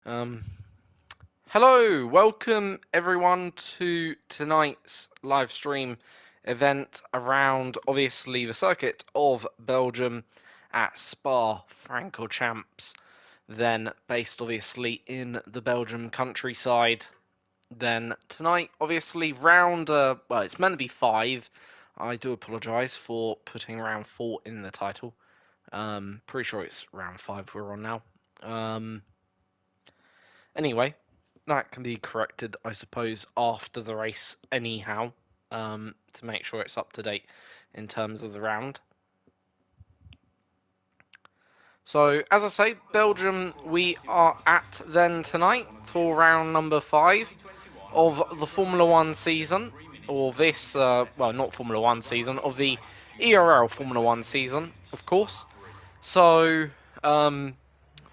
Um, Hello, welcome everyone to tonight's live stream event around obviously the circuit of Belgium at Spa-Francorchamps, then based obviously in the Belgium countryside. Then tonight, obviously, well, it's meant to be 5. I do apologise for putting round 4 in the title. Pretty sure it's round 5 we're on now. Anyway, that can be corrected, I suppose, after the race anyhow, to make sure it's up to date in terms of the round. So, as I say, Belgium, we are at then tonight for round number 5 of the Formula 1 season, or this, well, not Formula 1 season, of the ERL Formula 1 season, of course. So,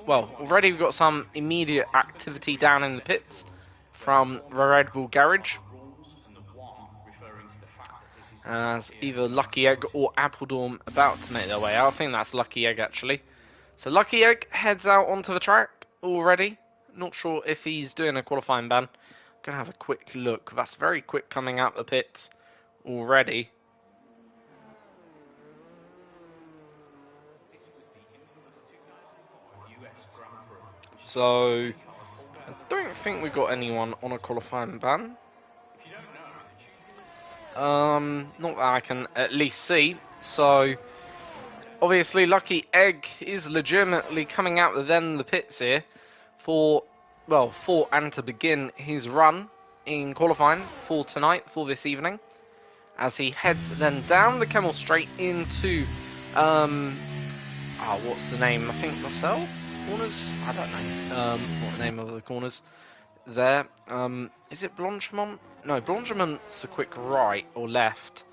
well, already we've got some immediate activity down in the pits from the Red Bull garage, as either Lucky Egg or Appledorm about to make their way out. I think that's Lucky Egg, actually. So Lucky Egg heads out onto the track already. Not sure if he's doing a qualifying ban. Gonna have a quick look. That's very quick coming out the pits already. So I don't think we've got anyone on a qualifying ban. Not that I can at least see. So obviously Lucky Egg is legitimately coming out of the pits here for and to begin his run in qualifying for tonight, for this evening, as he heads then down the Kemmel Straight into what's the name? I think Marcel corners? I don't know what the name of the corners there. Is it Blanchemont? No, Blanchemont's the quick right or left.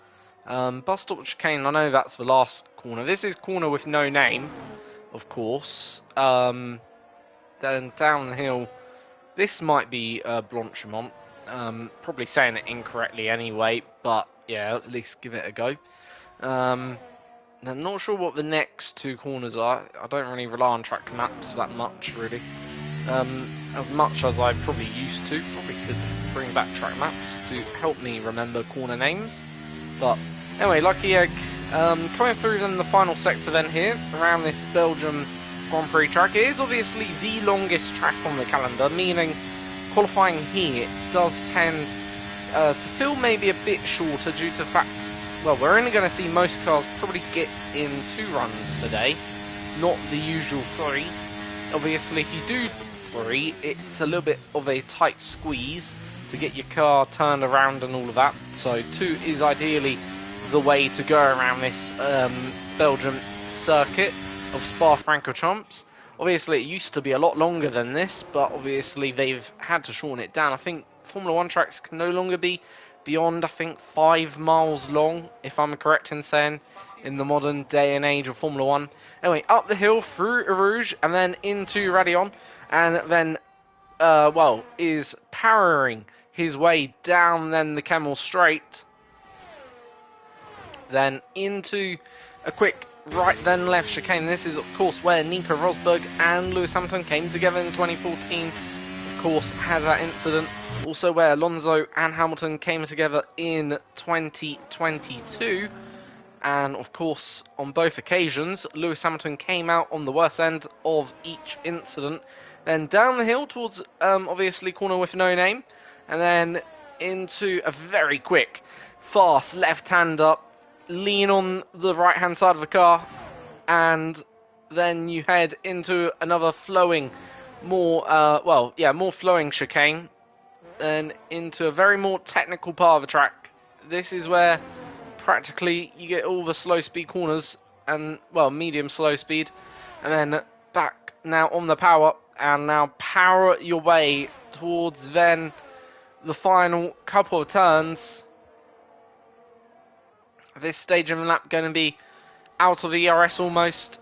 Bus stop chicane, I know that's the last corner. This is corner with no name, of course. Then down the hill, this might be Blanchemont. Probably saying it incorrectly anyway, but yeah, at least give it a go. I'm not sure what the next 2 corners are. I don't really rely on track maps that much, really. As much as I probably used to. Probably could bring back track maps to help me remember corner names. But anyway, Lucky Egg coming through then the final sector then here, around this Belgium Grand Prix track. It is obviously the longest track on the calendar, meaning qualifying here does tend to feel maybe a bit shorter due to the fact, well, we're only going to see most cars probably get in 2 runs today, not the usual 3. Obviously, if you do 3, it's a little bit of a tight squeeze to get your car turned around and all of that. So 2 is ideally the way to go around this Belgium circuit of Spa-Francorchamps. Obviously, it used to be a lot longer than this, but obviously they've had to shorten it down. I think Formula 1 tracks can no longer be beyond, I think, 5 miles long, if I'm correct in saying, in the modern day and age of Formula 1. Anyway, up the hill, through Eau Rouge, and then into Raidillon, and then, is powering his way down then the Kemmel Straight, then into a quick right then left chicane. This is of course where Nico Rosberg and Lewis Hamilton came together in 2014. Of course, had that incident. Also where Alonso and Hamilton came together in 2022. And of course, on both occasions, Lewis Hamilton came out on the worst end of each incident. Then down the hill towards, obviously, corner with no name. And then into a very quick, fast left-hander. Lean on the right-hand side of the car. And then you head into another flowing, more flowing chicane. And into a very more technical part of the track. This is where practically you get all the slow speed corners and, well, medium slow speed, and then back now on the power, and now power your way towards then the final couple of turns. This stage of the lap going to be out of the ERS almost.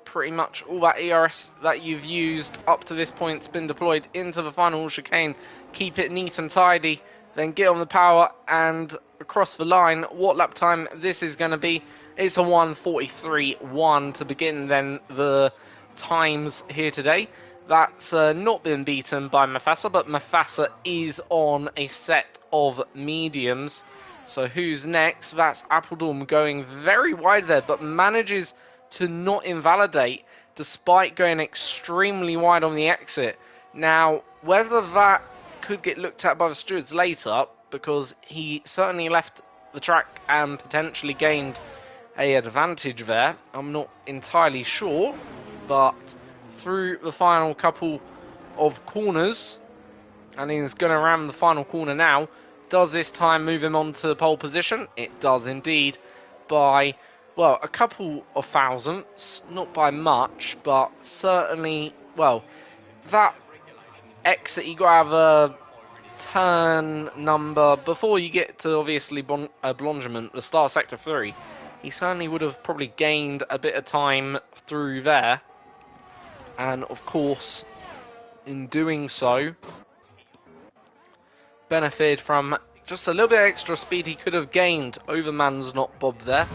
Pretty much all that ERS that you've used up to this point has been deployed into the final chicane. Keep it neat and tidy, then get on the power and across the line. What lap time this is going to be? It's a 1:43.1 to begin then the times here today. That's not been beaten by Mufasa, but Mufasa is on a set of mediums. So who's next? That's Appledorm going very wide there, but manages to not invalidate despite going extremely wide on the exit. Now, whether that could get looked at by the stewards later, because he certainly left the track and potentially gained an advantage there, I'm not entirely sure, but through the final couple of corners, and he's going to ram the final corner now. Does this time move him on to pole position? It does indeed, by, well, a couple of thousandths, not by much, but certainly, well, that exit, you got to have a turn number before you get to obviously Blongement, the start of sector 3. He certainly would have probably gained a bit of time through there, and of course in doing so benefited from just a little bit extra speed he could have gained over Man's Not Bob there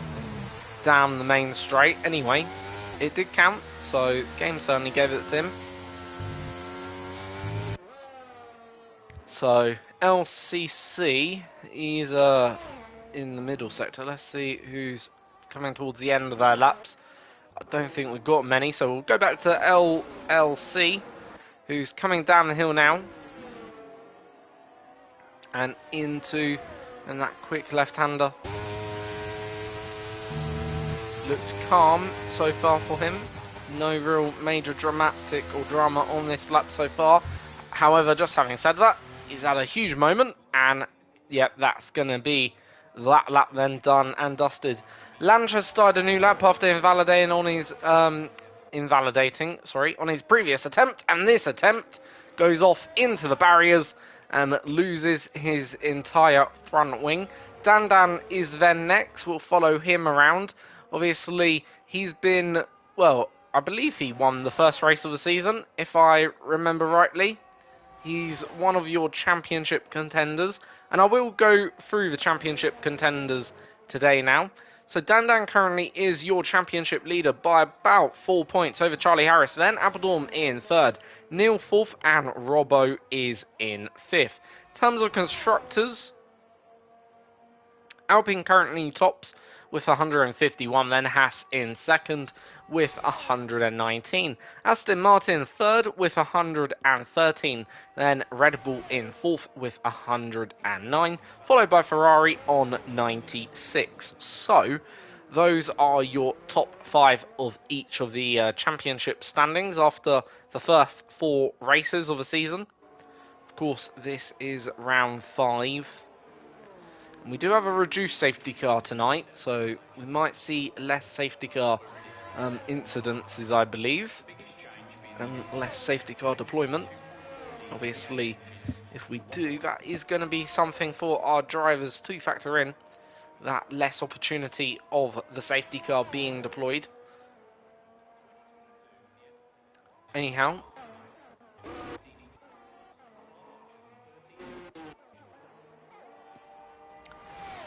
down the main straight. Anyway, it did count, so game certainly gave it to him. So LCC is in the middle sector. Let's see who's coming towards the end of our laps. I don't think we've got many, so we'll go back to LLC, who's coming down the hill now. And that quick left-hander. Looks calm so far for him. No real major dramatic or drama on this lap so far. However, just having said that, he's had a huge moment, and yep, that's going to be that lap then done and dusted. Lancha started a new lap after invalidating on his on his previous attempt, and this attempt goes off into the barriers and loses his entire front wing. Dan is then next. We'll follow him around. Obviously, he's been, well, I believe he won the first race of the season, if I remember rightly. He's one of your championship contenders, and I will go through the championship contenders today now. So Dan currently is your championship leader by about 4 points over Charlie Harris. Then Appledorm in third, Neil fourth, and Robbo is in fifth. In terms of constructors, Alpine currently tops with 151, then Haas in second with 119. Aston Martin third with 113, then Red Bull in fourth with 109, followed by Ferrari on 96. So those are your top 5 of each of the championship standings after the first 4 races of the season. Of course, this is round 5. We do have a reduced safety car tonight, so we might see less safety car incidences, I believe, and less safety car deployment. Obviously, if we do, that is going to be something for our drivers to factor in, that less opportunity of the safety car being deployed. Anyhow,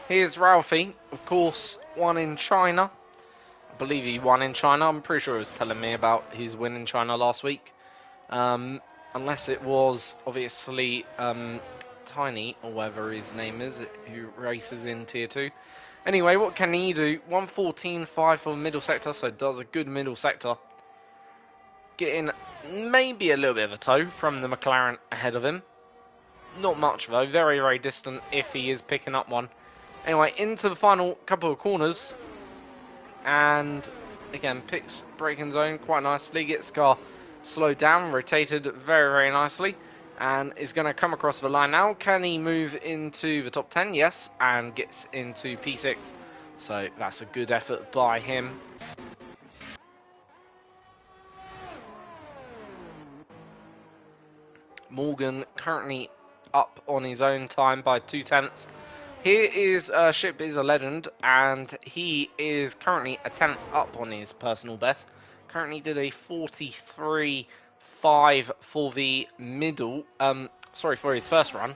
here's Ralphie, of course, won in China. I believe he won in China. I'm pretty sure he was telling me about his win in China last week. Unless it was, obviously, Tiny, or whatever his name is, who races in Tier 2. Anyway, what can he do? 114.5 for middle sector, so does a good middle sector. Getting maybe a little bit of a tow from the McLaren ahead of him. Not much, though. Very, very distant if he is picking up one. Anyway, into the final couple of corners, and again, picks braking zone quite nicely, gets the car slowed down, rotated very, very nicely, and is going to come across the line now. Can he move into the top 10? Yes, and gets into P6, so that's a good effort by him. Morgan currently up on his own time by 2/10. Here is Ship is a legend, and he is currently a 10th up on his personal best. Currently did a 43.5 for the middle, for his first run.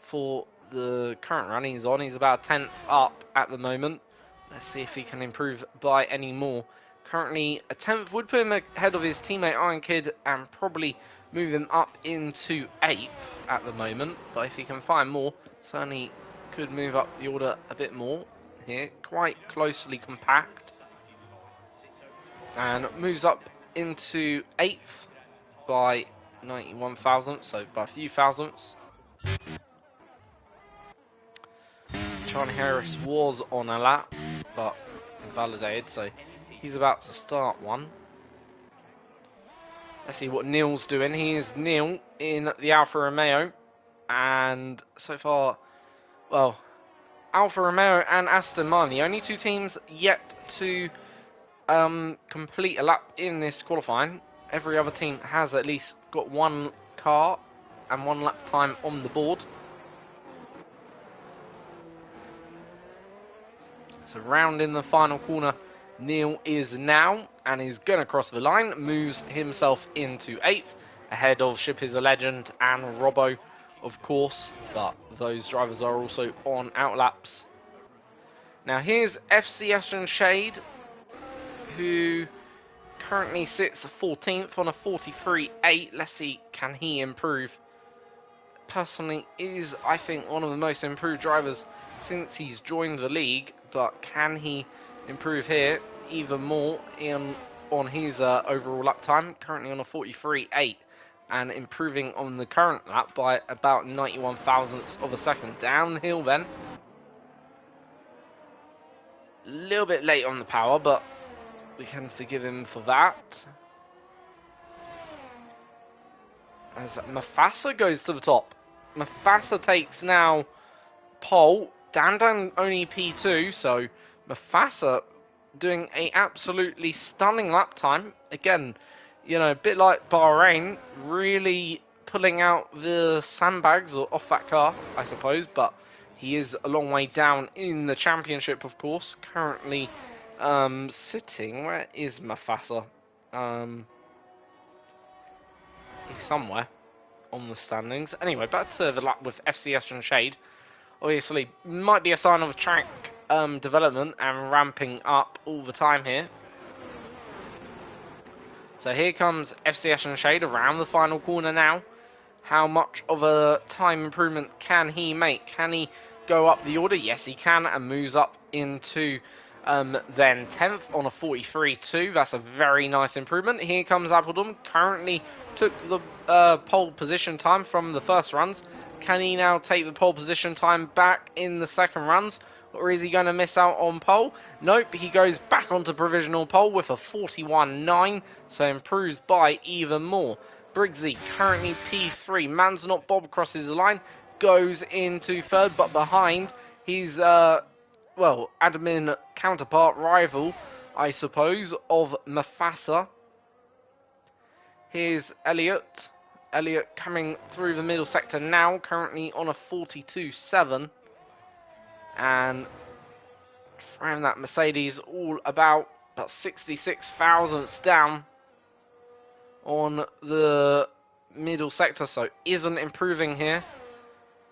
For the current run he's on, he's about 10th up at the moment. Let's see if he can improve by any more. Currently, a 10th would put him ahead of his teammate Iron Kid and probably move him up into 8th at the moment. But if he can find more, certainly could move up the order a bit more here. Quite closely compact. And moves up into 8th by 91 thousandths, so by a few thousandths. Charlie Harris was on a lap, but invalidated, so he's about to start one. Let's see what Neil's doing. He is Neil in the Alfa Romeo, and so far, well, Alfa Romeo and Aston Martin, the only two teams yet to complete a lap in this qualifying. Every other team has at least got one car and one lap time on the board. So round in the final corner, Neil is now, and he's going to cross the line, moves himself into 8th, ahead of Ship is a Legend and Robbo, of course, but those drivers are also on outlaps. Now here's FCS and Shade, who currently sits 14th on a 43.8. Let's see, can he improve? Personally, is, I think, one of the most improved drivers since he's joined the league, but can he improve here even more on his overall lap time? Currently on a 43.8 and improving on the current lap by about 91 thousandths of a second. Downhill then. A little bit late on the power, but we can forgive him for that. As Mufasa goes to the top. Mufasa takes now pole. Dandan only P2, so Mufasa doing a absolutely stunning lap time. Again, you know, a bit like Bahrain, really pulling out the sandbags off that car, I suppose, but he is a long way down in the championship, of course. Currently sitting, where is Mufasa? He's somewhere on the standings. Anyway, back to the lap with FCS and Shade. Obviously, might be a sign of track development and ramping up all the time here. So here comes FCS and Shade around the final corner now. How much of a time improvement can he make? Can he go up the order? Yes, he can, and moves up into then 10th on a 43.2. That's a very nice improvement. Here comes Appledom. Currently took the pole position time from the first runs. Can he now take the pole position time back in the second runs? Or is he going to miss out on pole? Nope, he goes back onto provisional pole with a 41.9, so improves by even more. Briggsy currently P3. Man's Not Bob crosses the line, goes into third, but behind his, admin counterpart, rival, I suppose, of Mufasa. Here's Elliott. Elliott coming through the middle sector now, currently on a 42.7. And throwing that Mercedes all about 66 thousandths down on the middle sector, so isn't improving here.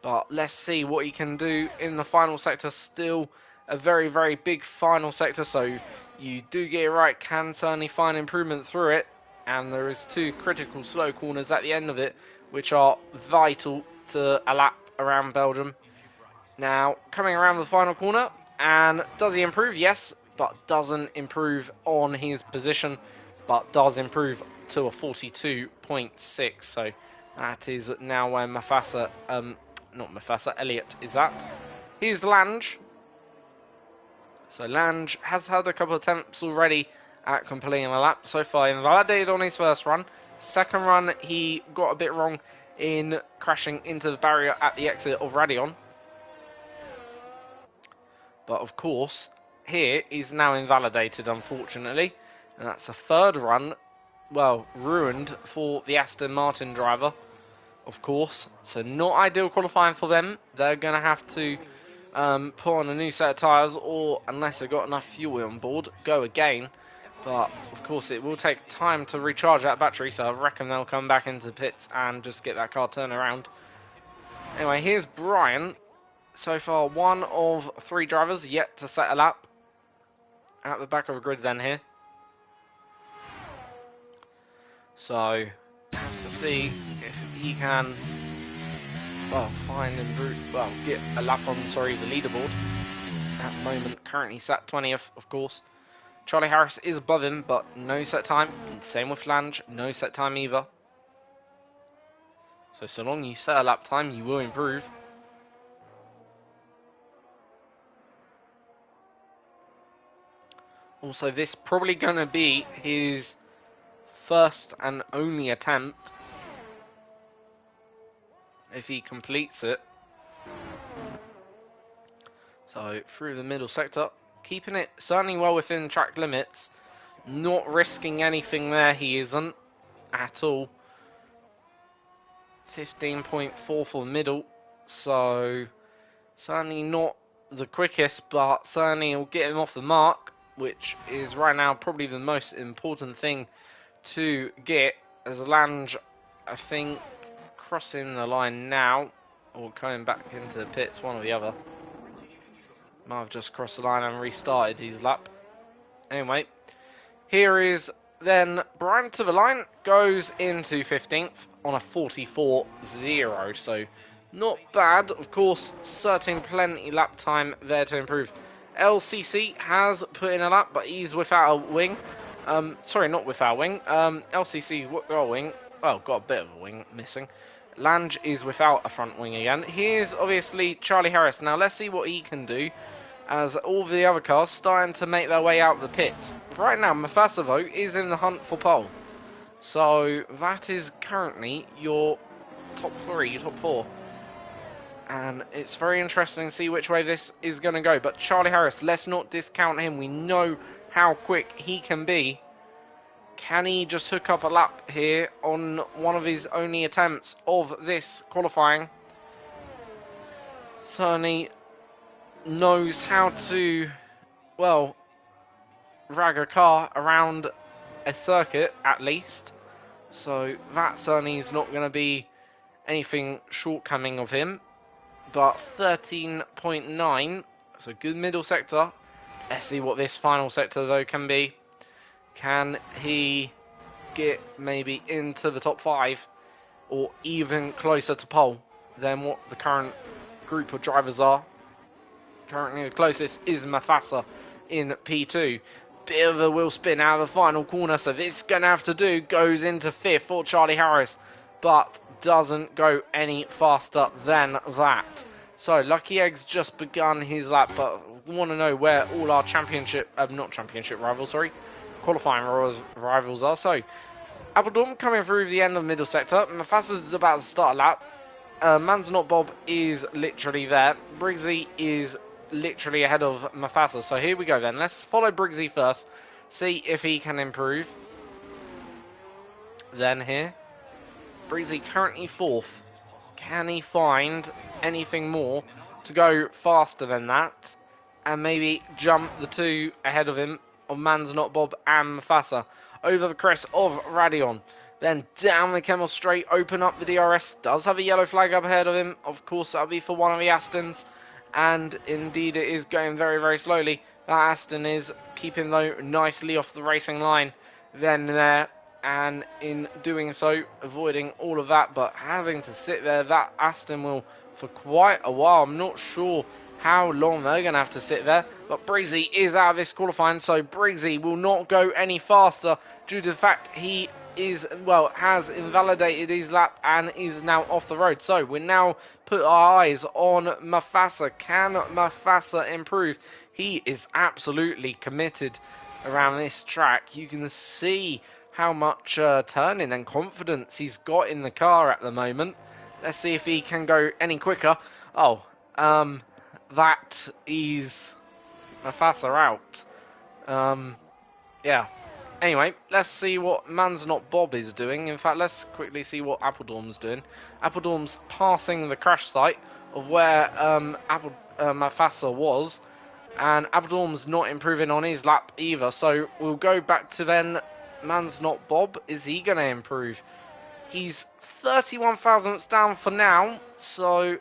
But let's see what he can do in the final sector. Still a very, very big final sector, so you do get it right, can certainly find improvement through it. And there is two critical slow corners at the end of it, which are vital to a lap around Belgium. Now, coming around the final corner, and does he improve? Yes, but doesn't improve on his position, but does improve to a 42.6. So that is now where Elliott is at. Here's Lange. So Lange has had a couple of attempts already at completing a lap. So far, invalidated on his first run. Second run, he got a bit wrong in crashing into the barrier at the exit of Radion. But of course, here he's now invalidated, unfortunately. And that's a third run, well, ruined for the Aston Martin driver, of course. So not ideal qualifying for them. They're going to have to put on a new set of tyres, or unless they've got enough fuel on board, go again. But of course it will take time to recharge that battery, so I reckon they'll come back into the pits and just get that car turned around. Anyway, here's Brian. So far, one of three drivers yet to set a lap. At the back of the grid then here. So, to see if he can, well, find and get a lap on, sorry, the leaderboard. At the moment, currently sat 20th, of course. Charlie Harris is above him, but no set time. And same with Lange, no set time either. So long you set a lap time, you will improve. Also, this probably going to be his first and only attempt if he completes it. So through the middle sector, keeping it certainly well within track limits, not risking anything there, he isn't at all. 15.4 for the middle, so certainly not the quickest, but certainly will get him off the mark, which is right now probably the most important thing to get, as Lange, I think, crossing the line now, or coming back into the pits, one or the other. Might have just crossed the line and restarted his lap. Anyway, here is then Brian to the line, goes into 15th on a 44.0, so not bad. Of course, certain plenty lap time there to improve. LCC has put in a lap, but he's without a wing. Sorry, not without a wing. LCC got a wing. Well, got a bit of a wing missing. Lange is without a front wing again. Here's obviously Charlie Harris. Now let's see what he can do, as all the other cars starting to make their way out of the pits. Right now, Mufasa, though, is in the hunt for pole. So that is currently your top 3, top 4. And it's very interesting to see which way this is going to go. But Charlie Harris, let's not discount him. We know how quick he can be. Can he just hook up a lap here on one of his only attempts of this qualifying? Certainly knows how to, well, drag a car around a circuit at least. So that certainly is not going to be anything shortcoming of him. But 13.9, so good middle sector. Let's see what this final sector though can be. Can he get maybe into the top 5 or even closer to pole than what the current group of drivers are? Currently the closest is Mufasa in P2. Bit of a wheel spin out of the final corner, so this is going to have to do. Goes into 5th for Charlie Harris, but doesn't go any faster than that. So Lucky Egg's just begun his lap, but want to know where all our not championship rivals, sorry, qualifying rivals are. So Appledorn coming through the end of the middle sector. Mufasa's about to start a lap. Man's Not Bob is literally there. Briggsy is literally ahead of Mufasa. So here we go then. Let's follow Briggsy first. See if he can improve. Then here. Briggsy currently 4th. Can he find anything more to go faster than that? And maybe jump the 2 ahead of him of Man's Not Bob and Mufasa. Over the crest of Radion. Then down the Kemmel straight, open up the DRS. Does have a yellow flag up ahead of him. Of course, that'll be for one of the Astons. And indeed, it is going very, very slowly. That Aston is keeping, though, nicely off the racing line. Then there, and in doing so, avoiding all of that. But having to sit there, that Aston will, for quite a while. I'm not sure how long they're going to have to sit there. But Briggsy is out of this qualifying. So Briggsy will not go any faster due to the fact he has invalidated his lap and is now off the road. So we now put our eyes on Mufasa. Can Mufasa improve? He is absolutely committed around this track. You can see how much turning and confidence he's got in the car at the moment. Let's see if he can go any quicker. Oh, that is Mufasa out. Yeah. Anyway, let's see what Man's Not Bob is doing. In fact, let's quickly see what Appledorm's doing. Appledorm's passing the crash site of where Mufasa was. And Appledorm's not improving on his lap either. So we'll go back to then Man's Not Bob. Is he going to improve? He's 31 thousandths down for now. So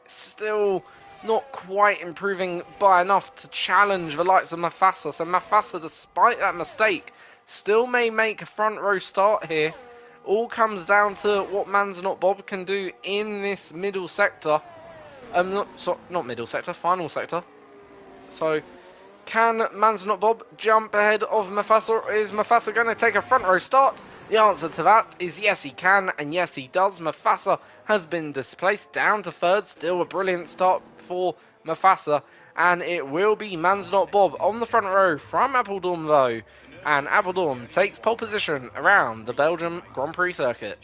still not quite improving by enough to challenge the likes of Mufasa. So Mufasa, despite that mistake, still may make a front row start here. All comes down to what Man's Not Bob can do in this middle sector. Not middle sector, final sector. So, can Man's Not Bob jump ahead of Mufasa, or is Mufasa going to take a front row start? The answer to that is yes, he can, and yes, he does. Mufasa has been displaced down to third. Still a brilliant start for Mufasa, and it will be Man's Not Bob on the front row from Apeldoorn, though. And Apeldoorn takes pole position around the Belgium Grand Prix circuit.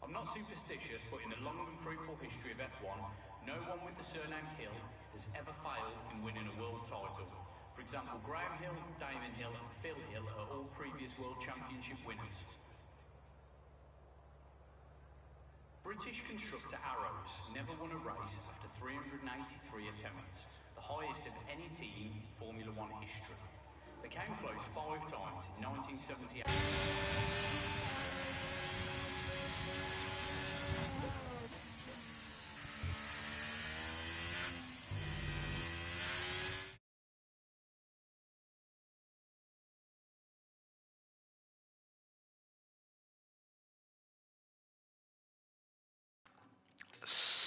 I'm not superstitious, but in the long and fruitful history of F1, no one with the surname Hill has ever failed in winning a world title. For example, Graham Hill, Damon Hill and Phil Hill are all previous World Championship winners. British constructor Arrows never won a race after 383 attempts, the highest of any team in Formula One history. They came close 5 times in 1978.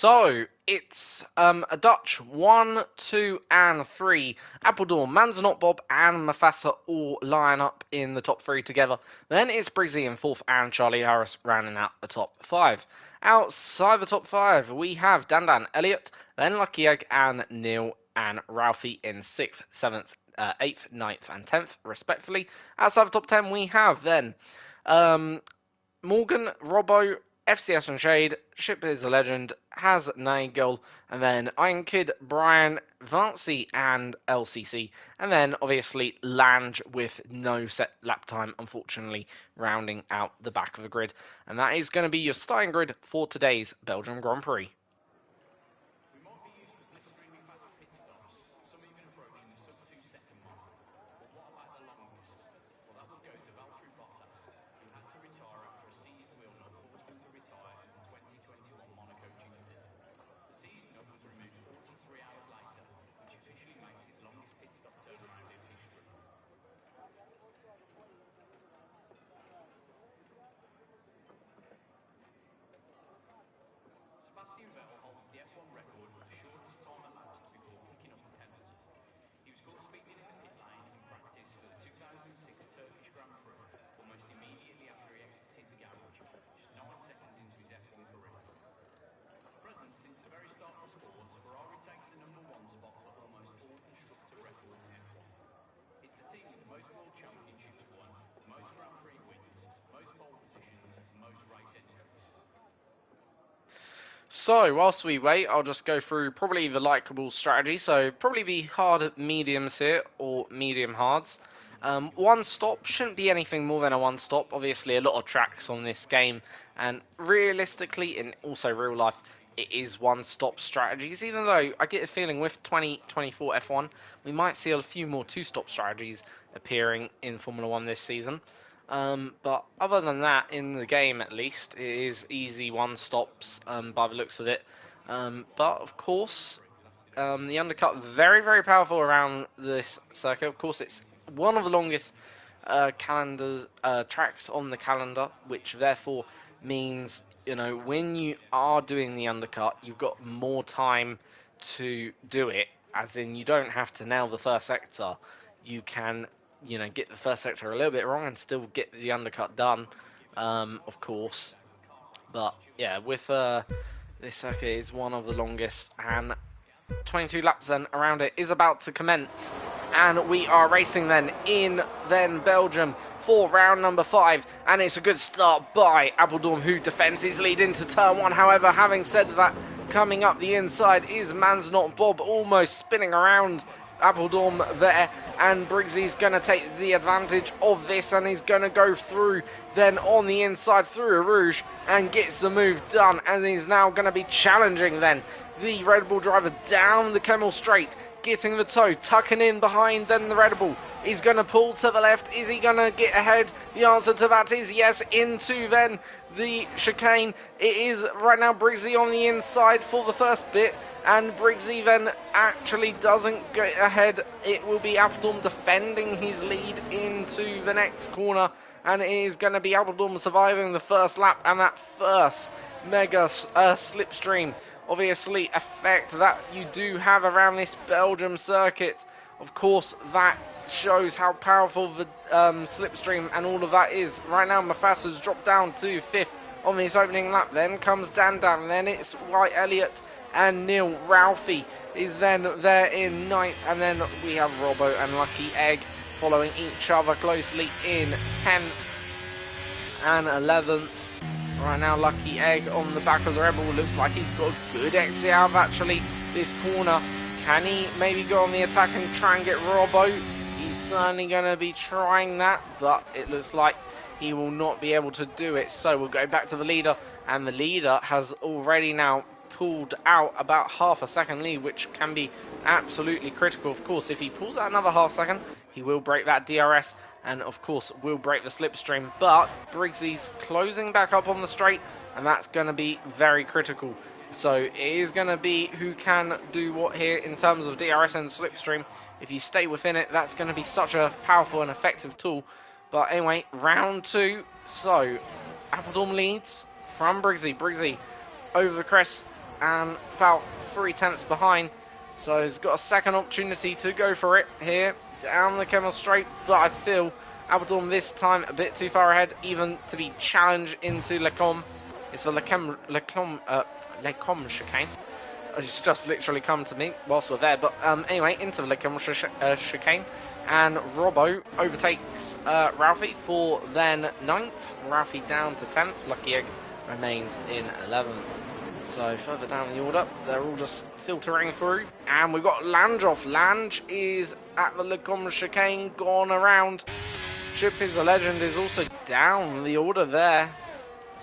So, it's a Dutch 1, 2, and 3. Apeldoorn, Man's Not Bob, and Mufasa all line up in the top 3 together. Then it's Briggsy in 4th, and Charlie Harris rounding out the top 5. Outside the top 5, we have Dan, Elliot, then Lucky Egg, and Neil, and Ralphie in 6th, 7th, 8th, 9th, and 10th, respectively. Outside the top 10, we have then Morgan, Robbo, FCS and Shade, Ship is a Legend, Has Nagel, and then Iron Kid, Brian, Vancy, and LCC. And then, obviously, Lange with no set lap time, unfortunately, rounding out the back of the grid. And that is going to be your starting grid for today's Belgium Grand Prix. So, whilst we wait, I'll just go through probably the likeable strategy. So, probably be hard mediums here, or medium hards. One stop shouldn't be anything more than a one stop. Obviously, a lot of tracks on this game, and realistically, and also real life, it is one stop strategies. Even though I get a feeling with 2024 F1, we might see a few more two stop strategies appearing in Formula One this season. But other than that, in the game at least, it is easy one stops by the looks of it. But of course, the undercut very, very powerful around this circuit. Of course, it's one of the longest calendar tracks on the calendar, which therefore means, you know, when you are doing the undercut, you've got more time to do it. As in, you don't have to nail the first sector. You can, you know, get the first sector a little bit wrong and still get the undercut done, of course. But yeah, with this circuit is one of the longest, and 22 laps then around it is about to commence, and we are racing then in Belgium for round number 5, and it's a good start by Apeldoorn, who defends his lead into turn 1. However, having said that, coming up the inside is Man's Not Bob, almost spinning around Apeldoorn there, and Briggsy's going to take the advantage of this, and he's going to go through then on the inside through a Rouge and gets the move done, and he's now going to be challenging then the Red Bull driver down the Kemmel Straight getting the toe, tucking in behind then the Red Bull. He's going to pull to the left. Is he going to get ahead? The answer to that is yes. Into then the chicane. It is right now Briggsy on the inside for the first bit. And Briggsy then actually doesn't get ahead. It will be Appledorn defending his lead into the next corner. And it is going to be Appledorn surviving the first lap. And that first mega slipstream, obviously, effect that you do have around this Belgium circuit. Of course, that shows how powerful the slipstream and all of that is. Right now, Mafasa's dropped down to 5th on this opening lap. Then comes Dan, then it's White Elliott and Neil. Ralphie is then there in 9th, and then we have Robbo and Lucky Egg following each other closely in 10th and 11th. Right now, Lucky Egg on the back of the Rebel. Looks like he's got a good exit out of actually this corner. Can he maybe go on the attack and try and get Robbo? He's certainly going to be trying that, but it looks like he will not be able to do it. So we'll go back to the leader, and the leader has already now pulled out about half a second lead, which can be absolutely critical. Of course, if he pulls out another half second, he will break that DRS, and of course will break the slipstream. But Briggsy's closing back up on the straight, and that's going to be very critical. So it is going to be who can do what here in terms of DRS and slipstream. If you stay within it, that's going to be such a powerful and effective tool. But anyway, round 2. So Appledorn leads from Briggsy. Briggsy over the crest and about 3/10 behind. So he's got a second opportunity to go for it here down the Kemmel Straight. But I feel Appledorn this time a bit too far ahead, even to be challenged into Lecombe. It's for Lecombe chicane. It's just literally come to me whilst we're there. But anyway, into the Lecombe chicane. And Robbo overtakes Ralphie for then 9th. Ralphie down to 10th. Lucky Egg remains in 11th. So further down the order, they're all just filtering through. And we've got Lange off. Lange is at the Lecombe chicane, gone around. Chip is a legend is also down the order there.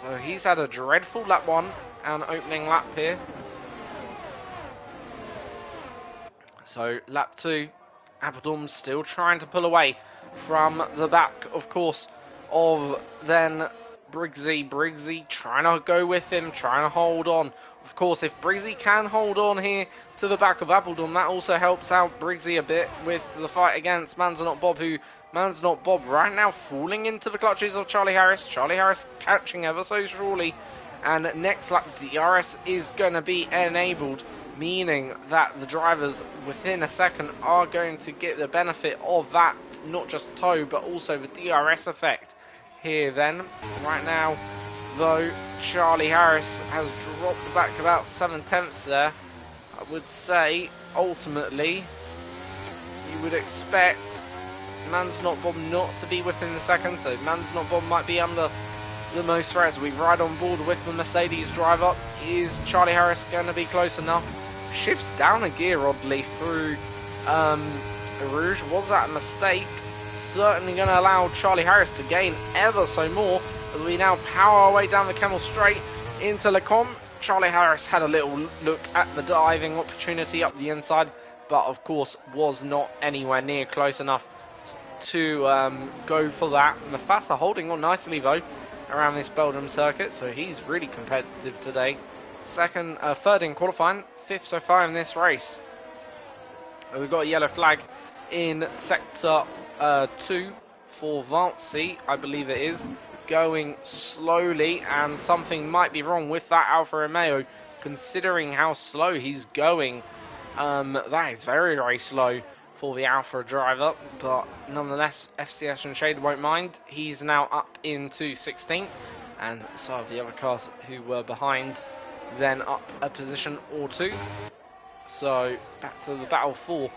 So he's had a dreadful lap 1 and opening lap here. So lap 2, Appledorn still trying to pull away from the back, of course, of then Briggsy. Briggsy trying to go with him, trying to hold on. Of course, if Briggsy can hold on here to the back of Appledorn, that also helps out Briggsy a bit with the fight against Man's Not Bob, who Man's Not Bob right now falling into the clutches of Charlie Harris. Charlie Harris catching ever so surely. And next lap, DRS is going to be enabled, meaning that the drivers within a second are going to get the benefit of that, not just toe, but also the DRS effect here then. Right now, though, Charlie Harris has dropped back about 7/10 there. I would say, ultimately, you would expect Man's Not Bob not to be within the second, so Man's Not Bob might be under the most threats. We ride on board with the Mercedes driver. Is Charlie Harris going to be close enough? Shifts down a gear oddly through Rouge. Was that a mistake? Certainly going to allow Charlie Harris to gain ever so more as we now power our way down the Kemmel Straight into Lecombe. Charlie Harris had a little look at the diving opportunity up the inside, but of course was not anywhere near close enough to go for that. Mufasa holding on nicely though around this Belgium circuit, so he's really competitive today. Third in qualifying, 5th so far in this race. We've got a yellow flag in sector 2 for Vancy, I believe it is, going slowly, and something might be wrong with that Alfa Romeo considering how slow he's going. That is very, very slow for the Alfa driver, but nonetheless FCS and Shade won't mind. He's now up into 16th, and so have the other cars who were behind then up a position or 2. So back to the battle for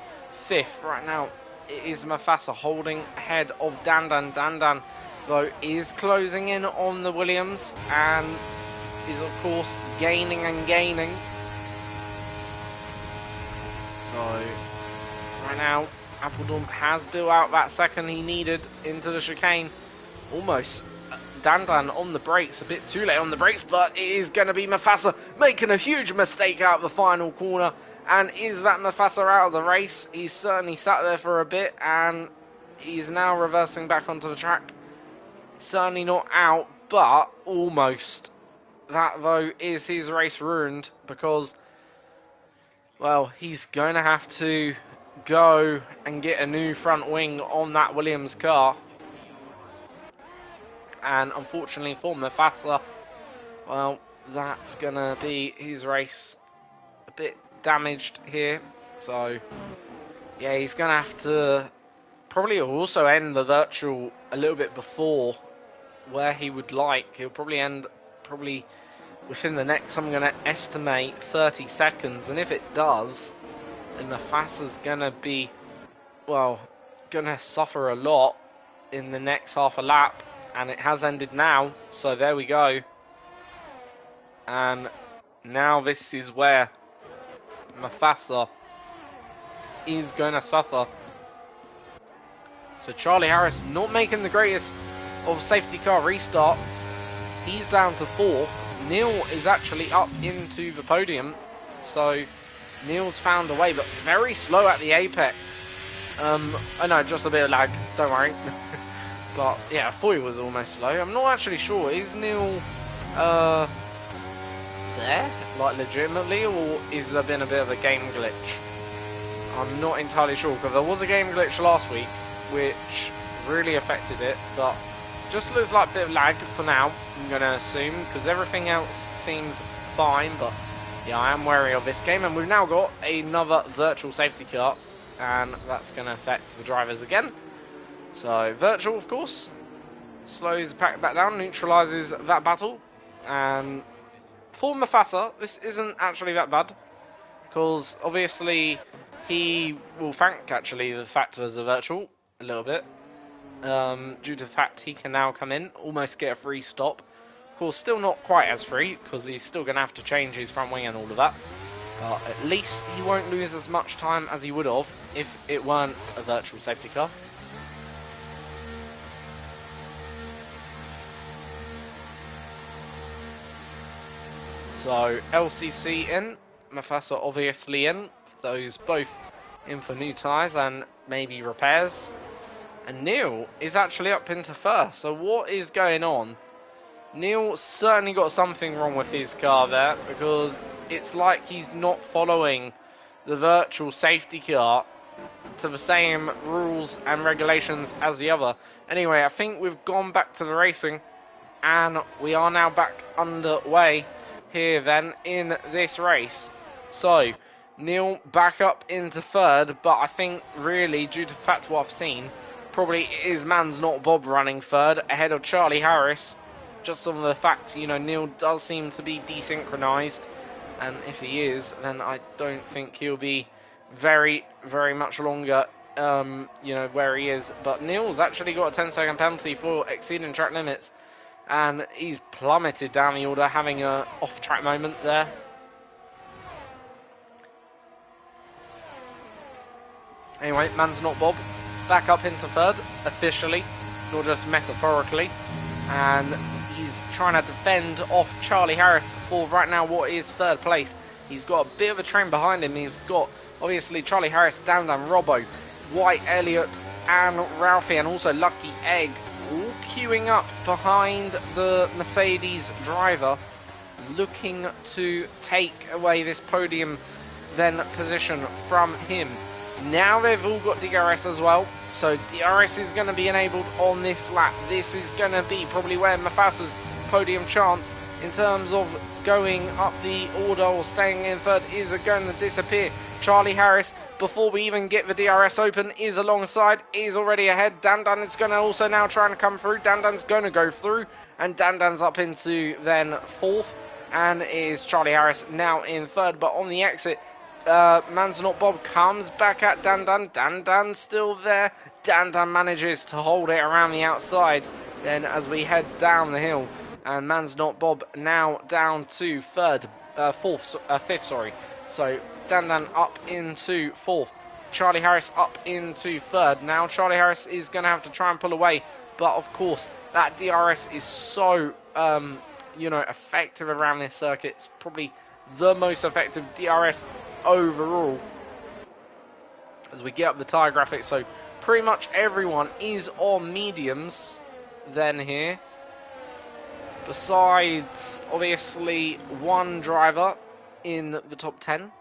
5th. Right now it is Mufasa holding ahead of Dandan. Dandan though is closing in on the Williams and is of course gaining and gaining. So right now Appledorn has built out that second he needed into the chicane. Almost Dandan on the brakes, a bit too late on the brakes, but it is going to be Mufasa making a huge mistake out of the final corner, And is that Mufasa out of the race? He's certainly sat there for a bit, and he's now reversing back onto the track. Certainly not out, but almost. That, though, is his race ruined because, well, he's going to have to go and get a new front wing on that Williams car. And unfortunately for Mufasa, well, that's going to be his race a bit damaged here. So, yeah, he's going to have to probably also end the virtual a little bit before where he would like. He'll probably end within the next, I'm going to estimate, 30 seconds. And if it does, then Mufasa's going to be, well, going to suffer a lot in the next half a lap. And it has ended now, so there we go. And now this is where Mufasa is going to suffer. So Charlie Harris not making the greatest of safety car restarts. He's down to 4th. Neil is actually up into the podium. So Neil's found a way, but very slow at the apex. I know, just a bit of lag, don't worry. But yeah, I thought he was almost slow. I'm not actually sure. Is Neil there, like legitimately, or is there been a bit of a game glitch? I'm not entirely sure, because there was a game glitch last week which really affected it, but just looks like a bit of lag for now, I'm going to assume, because everything else seems fine. But yeah, I am wary of this game, and we've now got another virtual safety car, and that's going to affect the drivers again. So virtual, of course, slows pack back down, neutralises that battle. And for Mufasa, this isn't actually that bad, because obviously he will thank actually the fact there's a virtual a little bit, due to the fact he can now come in, almost get a free stop. Of course, still not quite as free, because he's still going to have to change his front wing and all of that. But at least he won't lose as much time as he would have if it weren't a virtual safety car. So LCC in, Mufasa obviously in, those both in for new tyres and maybe repairs. And Neil is actually up into 1st, so what is going on? Neil certainly got something wrong with his car there, because it's like he's not following the virtual safety car to the same rules and regulations as the other. Anyway, I think we've gone back to the racing, and we are now back underway here then in this race. So Neil back up into 3rd, but I think really, due to the fact what I've seen, probably is Man's Not Bob running 3rd ahead of Charlie Harris, just on the fact, you know, Neil does seem to be desynchronized, and if he is, then I don't think he'll be very much longer you know, where he is. But Neil's actually got a 10-second penalty for exceeding track limits, and he's plummeted down the order, having a off-track moment there. Anyway, Man's Not Bob back up into 3rd, officially, not just metaphorically. And he's trying to defend off Charlie Harris for right now what is 3rd place. He's got a bit of a train behind him. He's got, obviously, Charlie Harris, Down, Robbo, White Elliott, and Ralphie, and also Lucky Egg, all queuing up behind the Mercedes driver, looking to take away this podium then position from him. Now they've all got DRS as well, so DRS is going to be enabled on this lap. This is going to be probably where Mufasa's podium chance in terms of going up the order or staying in 3rd is going to disappear. Charlie Harris, before we even get the DRS open, is alongside, is already ahead. Dandan is going to also now try and come through. Dandan's going to go through, and Dandan's up into then 4th, and is Charlie Harris now in 3rd, but on the exit, Man's Not Bob comes back at Dandan. Dandan's still there. Dandan manages to hold it around the outside then as we head down the hill, and Man's Not Bob now down to 5th, sorry. So Dandan up into 4th, Charlie Harris up into 3rd. Now Charlie Harris is going to have to try and pull away, but of course that DRS is so you know, effective around this circuit. It's probably the most effective DRS overall as we get up the tyre graphics. So pretty much everyone is on mediums then here. Besides, obviously, one driver in the top 10.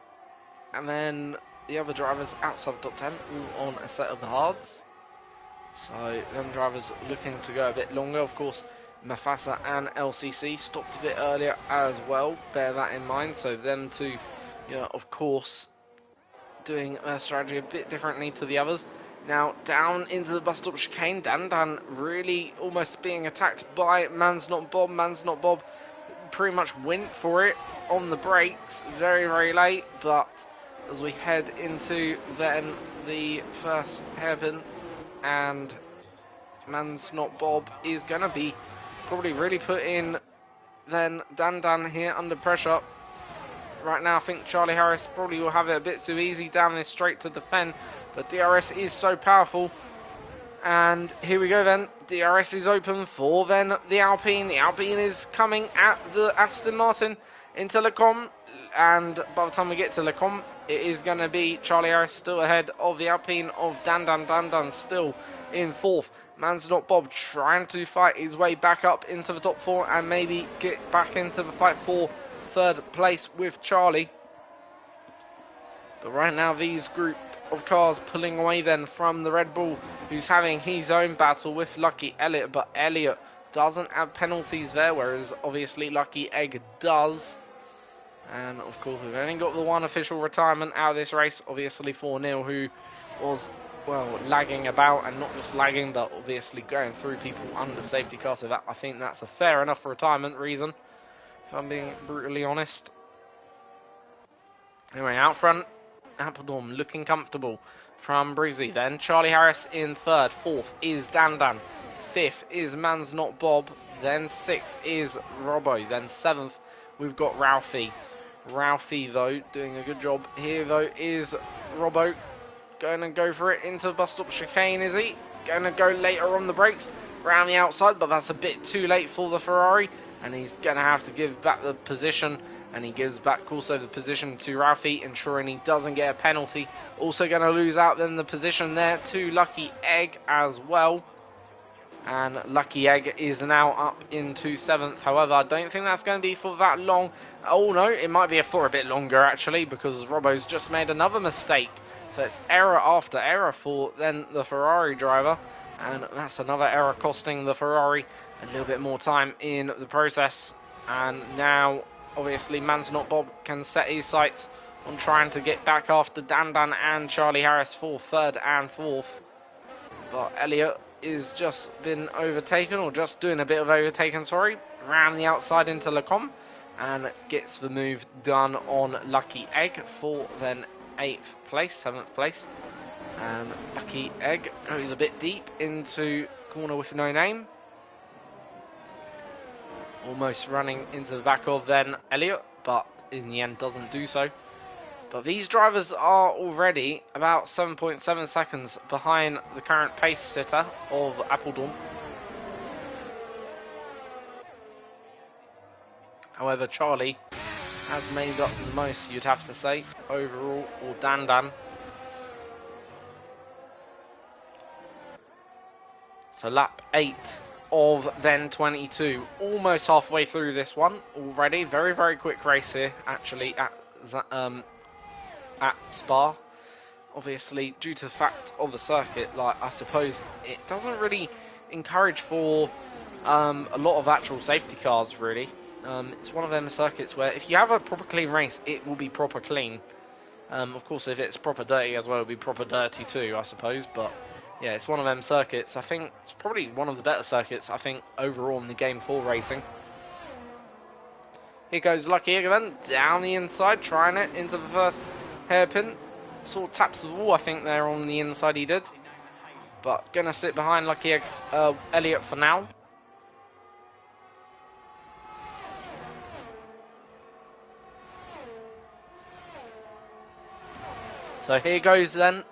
And then the other drivers outside the top 10, all on a set of the hards. So, them drivers looking to go a bit longer. Of course, Mafasa and LCC stopped a bit earlier as well. Bear that in mind. So, them two, of course, doing a strategy a bit differently to the others. Now, down into the bus stop chicane, Dan really almost being attacked by Man's Not Bob. Man's Not Bob pretty much went for it on the brakes very, very late, but as we head into then the first hairpin, and Man's Not Bob is going to be probably really putting then Dan here under pressure. Right now I think Charlie Harris probably will have it a bit too easy down this straight to defend, but DRS is so powerful. And here we go then, DRS is open for then the Alpine. The Alpine is coming at the Aston Martin into Lecom, and by the time we get to Lecom, it is going to be Charlie Harris still ahead of the Alpine of Dan still in fourth. Man's Not Bob trying to fight his way back up into the top four and maybe get back into the fight for third place with Charlie. But right now these group of cars pulling away then from the Red Bull, who's having his own battle with Lucky Elliott, but Elliott doesn't have penalties there, whereas obviously Lucky Egg does. And of course we've only got the one official retirement out of this race, obviously for Neil, who was, well, lagging about, and not just lagging but obviously going through people under safety car, so that, I think that's a fair enough retirement reason, if I'm being brutally honest. Anyway, out front, Appledorn looking comfortable from Breezy. Then Charlie Harris in third. Fourth is Dan. Fifth is Man's Not Bob. Then sixth is Robbo. Then seventh we've got Ralphie. Ralphie, though, doing a good job here, though, is Robbo. Going to go for it into the bus stop chicane, is he? Going to go later on the brakes, around the outside, but that's a bit too late for the Ferrari. And he's going to have to give back the position. And he gives back also the position to Ralphie, ensuring he doesn't get a penalty. Also going to lose out then the position there to Lucky Egg as well. And Lucky Egg is now up into 7th. However, I don't think that's going to be for that long. Oh no, it might be for a bit longer actually, because Robbo's just made another mistake. So it's error after error for then the Ferrari driver. And that's another error costing the Ferrari a little bit more time in the process. And now, obviously, Man's Not Bob can set his sights on trying to get back after Dan and Charlie Harris for third and fourth. But Elliott is just been overtaken, or just doing a bit of overtaken, sorry, around the outside into Lecom, and gets the move done on Lucky Egg for then 8th place, 7th place. And Lucky Egg goes a bit deep into corner with no name. Almost running into the back of then Elliott, but in the end doesn't do so. But these drivers are already about 7.7 seconds behind the current pace sitter of Appledorn. However, Charlie has made up the most, you'd have to say, overall, or Dan. So lap 8 of then 22, almost halfway through this one already. Very, very quick race here, actually, at Spa. Obviously, due to the fact of the circuit, like, I suppose it doesn't really encourage for a lot of actual safety cars, really. It's one of them circuits where if you have a proper clean race, it will be proper clean. Of course, if it's proper dirty as well, it'll be proper dirty too, I suppose, but yeah, it's one of them circuits. I think it's probably one of the better circuits, I think, overall in the game for racing. Here goes Lucky Egg then, down the inside, trying it into the first hairpin. Sort of taps the wall, I think, there on the inside he did. But going to sit behind Lucky Egg, Elliott for now. So here goes then.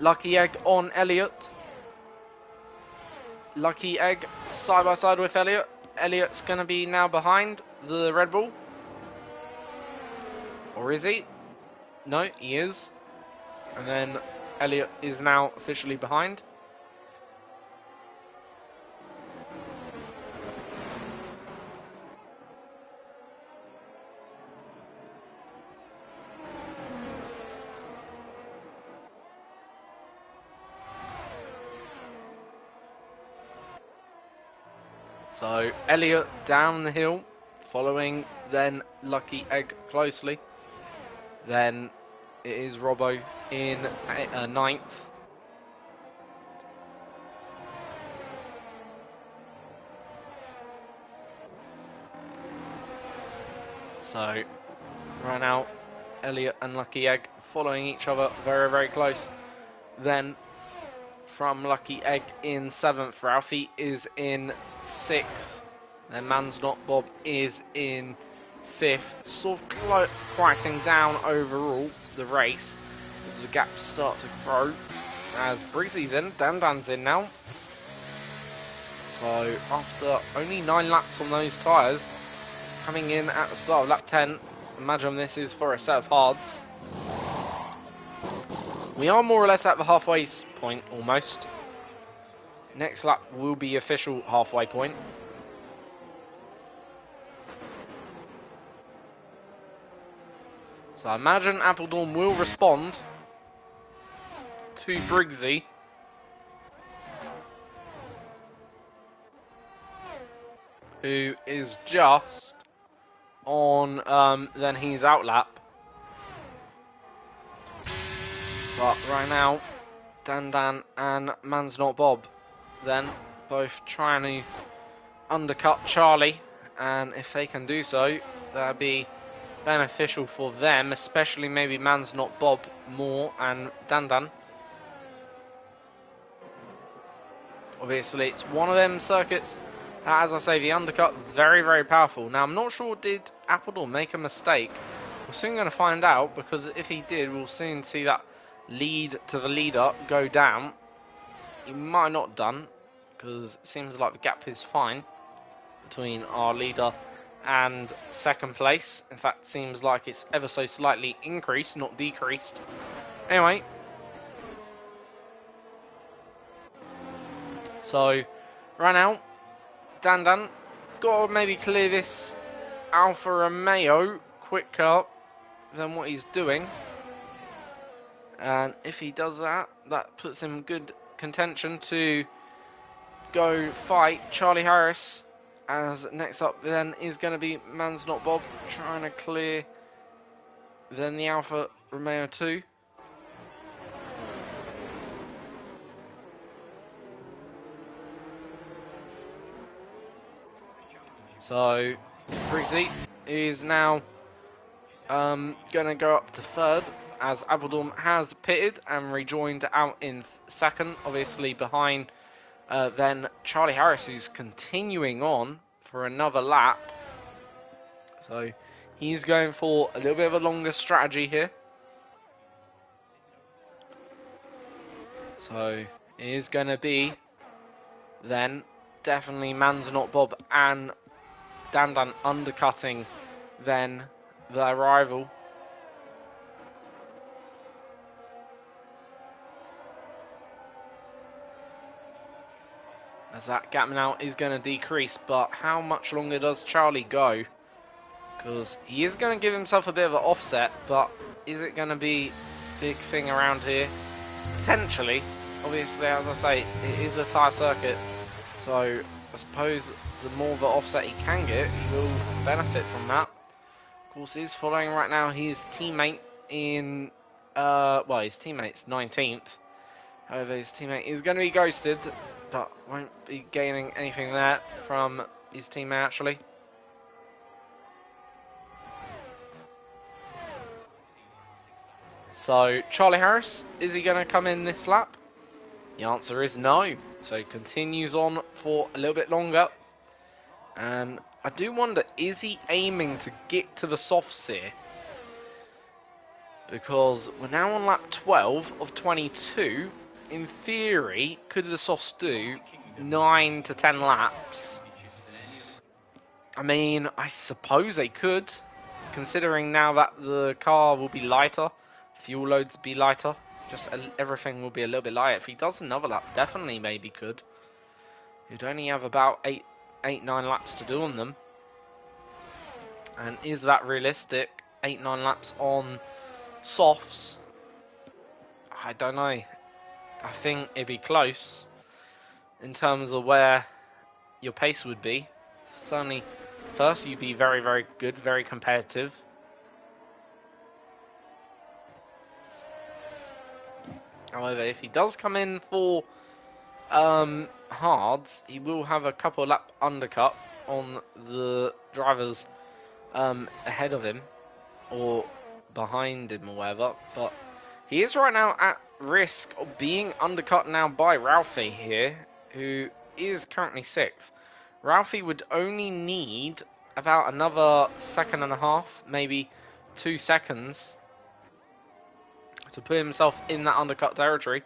Lucky Egg on Elliott. Lucky Egg side by side with Elliott. Elliott's going to be now behind the Red Bull. Or is he? No, he is. And then Elliott is now officially behind. So Elliott down the hill, following then Lucky Egg closely. Then it is Robbo in ninth. So right now, Elliott and Lucky Egg following each other very, very close. Then from Lucky Egg in 7th, Ralphie is in 6th. Then Man's Not Bob is in 5th. Sort of quieting down overall the race as the gaps start to grow. As Breezy's in, Dandan's in now. So after only 9 laps on those tyres, coming in at the start of lap 10, imagine this is for a set of hards. We are more or less at the halfway point, almost. Next lap will be official halfway point. So I imagine Appledorn will respond to Briggsy. Who is just on then his outlap. But right now, Dandan and Man's Not Bob then both trying to undercut Charlie, and if they can do so, that'd be beneficial for them, especially maybe Man's Not Bob more and Dandan. Obviously, it's one of them circuits that, as I say, the undercut, very, very powerful. Now, I'm not sure, did Appledorn make a mistake? We're soon going to find out, because if he did, we'll soon see that lead to the leader go down. He might not have done, because it seems like the gap is fine between our leader and second place. In fact, it seems like it's ever so slightly increased, not decreased. Anyway, so right now, Dandan got to maybe clear this Alfa Romeo quicker than what he's doing. And if he does that, that puts him in good contention to go fight Charlie Harris. As next up then is going to be Man's Not Bob trying to clear then the Alfa Romeo 2. So Briggsy is now going to go up to 3rd, as Appledorn has pitted and rejoined out in 2nd, obviously behind then Charlie Harris, who's continuing on for another lap. So he's going for a little bit of a longer strategy here. So it is going to be then definitely Man's Not Bob and Dandan undercutting then their rival. As that gap now is going to decrease, but how much longer does Charlie go? Because he is going to give himself a bit of an offset, but is it going to be a big thing around here? Potentially. Obviously, as I say, it is a tyre circuit, so I suppose the more the offset he can get, he will benefit from that. Of course, he's following right now his teammate in, well, his teammate's 19th. However, his teammate is going to be ghosted, but won't be gaining anything there from his teammate, actually. So, Charlie Harris, is he going to come in this lap? The answer is no. So, he continues on for a little bit longer. And I do wonder, is he aiming to get to the softs here? Because we're now on lap 12 of 22. In theory, could the softs do 9 to 10 laps? I mean, I suppose they could, considering now that the car will be lighter fuel loads be lighter. Just everything will be a little bit lighter. If he does another lap, definitely maybe could. He'd only have about 9 laps to do on them. And is that realistic? 8-9 laps on softs? I don't know. I think it'd be close in terms of where your pace would be. Certainly, first you'd be very, very good, very competitive. However, if he does come in for hards, he will have a couple lap undercut on the drivers ahead of him or behind him or whatever. But he is right now at risk of being undercut now by Ralphie here, who is currently 6th. Ralphie would only need about another second and a half, maybe 2 seconds, to put himself in that undercut territory.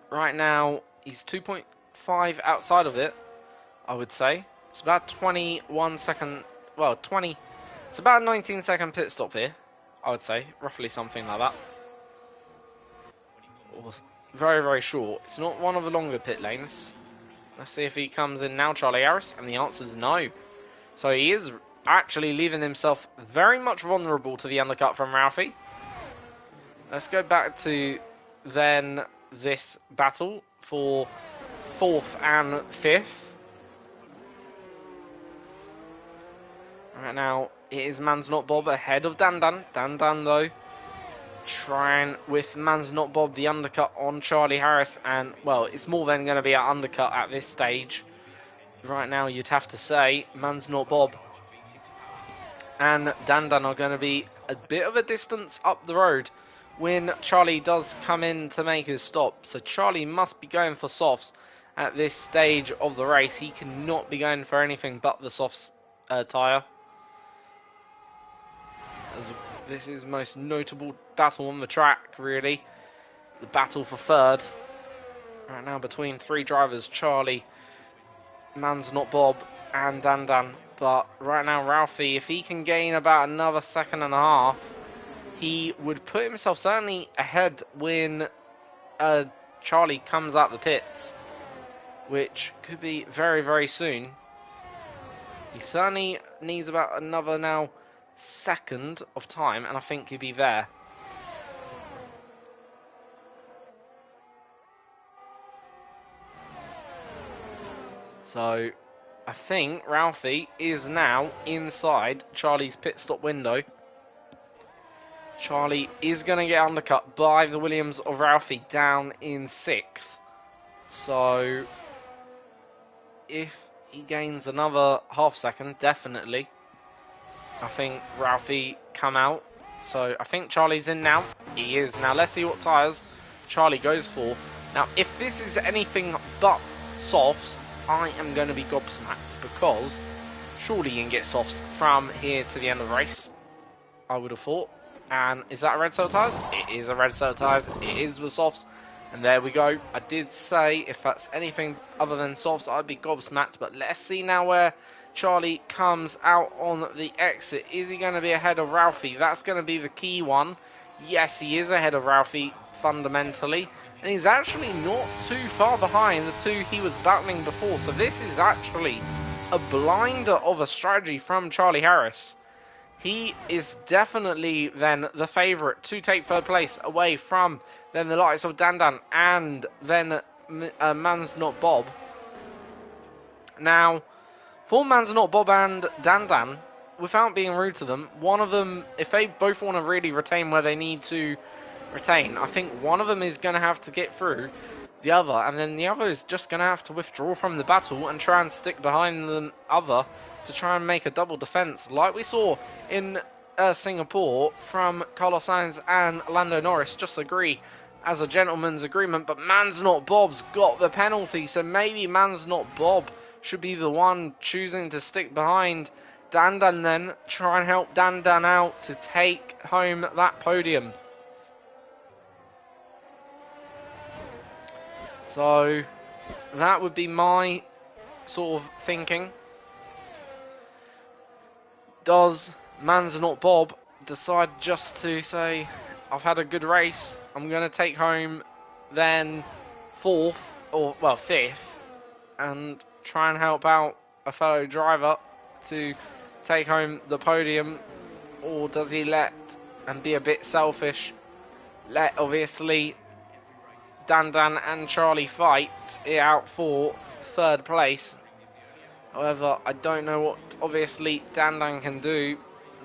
Right now, he's 2.5 outside of it, I would say. It's about 21 second, well, 20, it's about a 19 second pit stop here, I would say, roughly something like that. Very, very short. It's not one of the longer pit lanes. Let's see if he comes in now, Charlie Harris, and the answer is no. So he is actually leaving himself very much vulnerable to the undercut from Ralphie. Let's go back to then this battle for 4th and 5th. Right now, it is Man's Not Bob ahead of Dan Dan. Dan Dan, though, trying with Man's Not Bob the undercut on Charlie Harris. And, well, it's more than going to be an undercut at this stage. Right now, you'd have to say Man's Not Bob and Dan Dan are going to be a bit of a distance up the road when Charlie does come in to make his stop. So Charlie must be going for softs at this stage of the race. He cannot be going for anything but the softs tyre. This is the most notable battle on the track, really. The battle for 3rd. Right now between 3 drivers, Charlie, Man's Not Bob and Dan Dan. But right now Ralphie, if he can gain about another second and a half, he would put himself certainly ahead when Charlie comes out the pits, which could be very, very soon. He certainly needs about another now second of time, and I think he'll be there. So I think Ralphie is now inside Charlie's pit stop window. Charlie is going to get undercut by the Williams of Ralphie down in 6th. So if he gains another half second, definitely, I think Ralphie come out. So I think Charlie's in now. He is. Now let's see what tyres Charlie goes for. Now if this is anything but softs, I am going to be gobsmacked, because surely you can get softs from here to the end of the race, I would have thought. And is that a red cell tyres? It is a red cell tyres. It is the softs. And there we go. I did say if that's anything other than softs, I'd be gobsmacked. But let's see now where Charlie comes out on the exit. Is he going to be ahead of Ralphie? That's going to be the key one. Yes, he is ahead of Ralphie fundamentally. And he's actually not too far behind the 2 he was battling before. So this is actually a blinder of a strategy from Charlie Harris. He is definitely then the favourite to take 3rd place away from then the likes of Dan Dan and then Man's Not Bob. Now, for Man's Not Bob and Dan Dan, without being rude to them, one of them, if they both want to really retain where they need to retain, I think one of them is going to have to get through the other, and then the other is just going to have to withdraw from the battle and try and stick behind the other to try and make a double defense, like we saw in Singapore from Carlos Sainz and Lando Norris. Just agree as a gentleman's agreement, but Man's Not Bob's got the penalty, so maybe Man's Not Bob should be the one choosing to stick behind Dan Dan, then try and help Dan Dan out to take home that podium. So that would be my sort of thinking. Does Man's Not Bob decide just to say, I've had a good race. I'm going to take home then 4th, or well 5th, and try and help out a fellow driver to take home the podium. Or does he let, and be a bit selfish, let obviously Dan and Charlie fight it out for 3rd place? However, I don't know what obviously Dan can do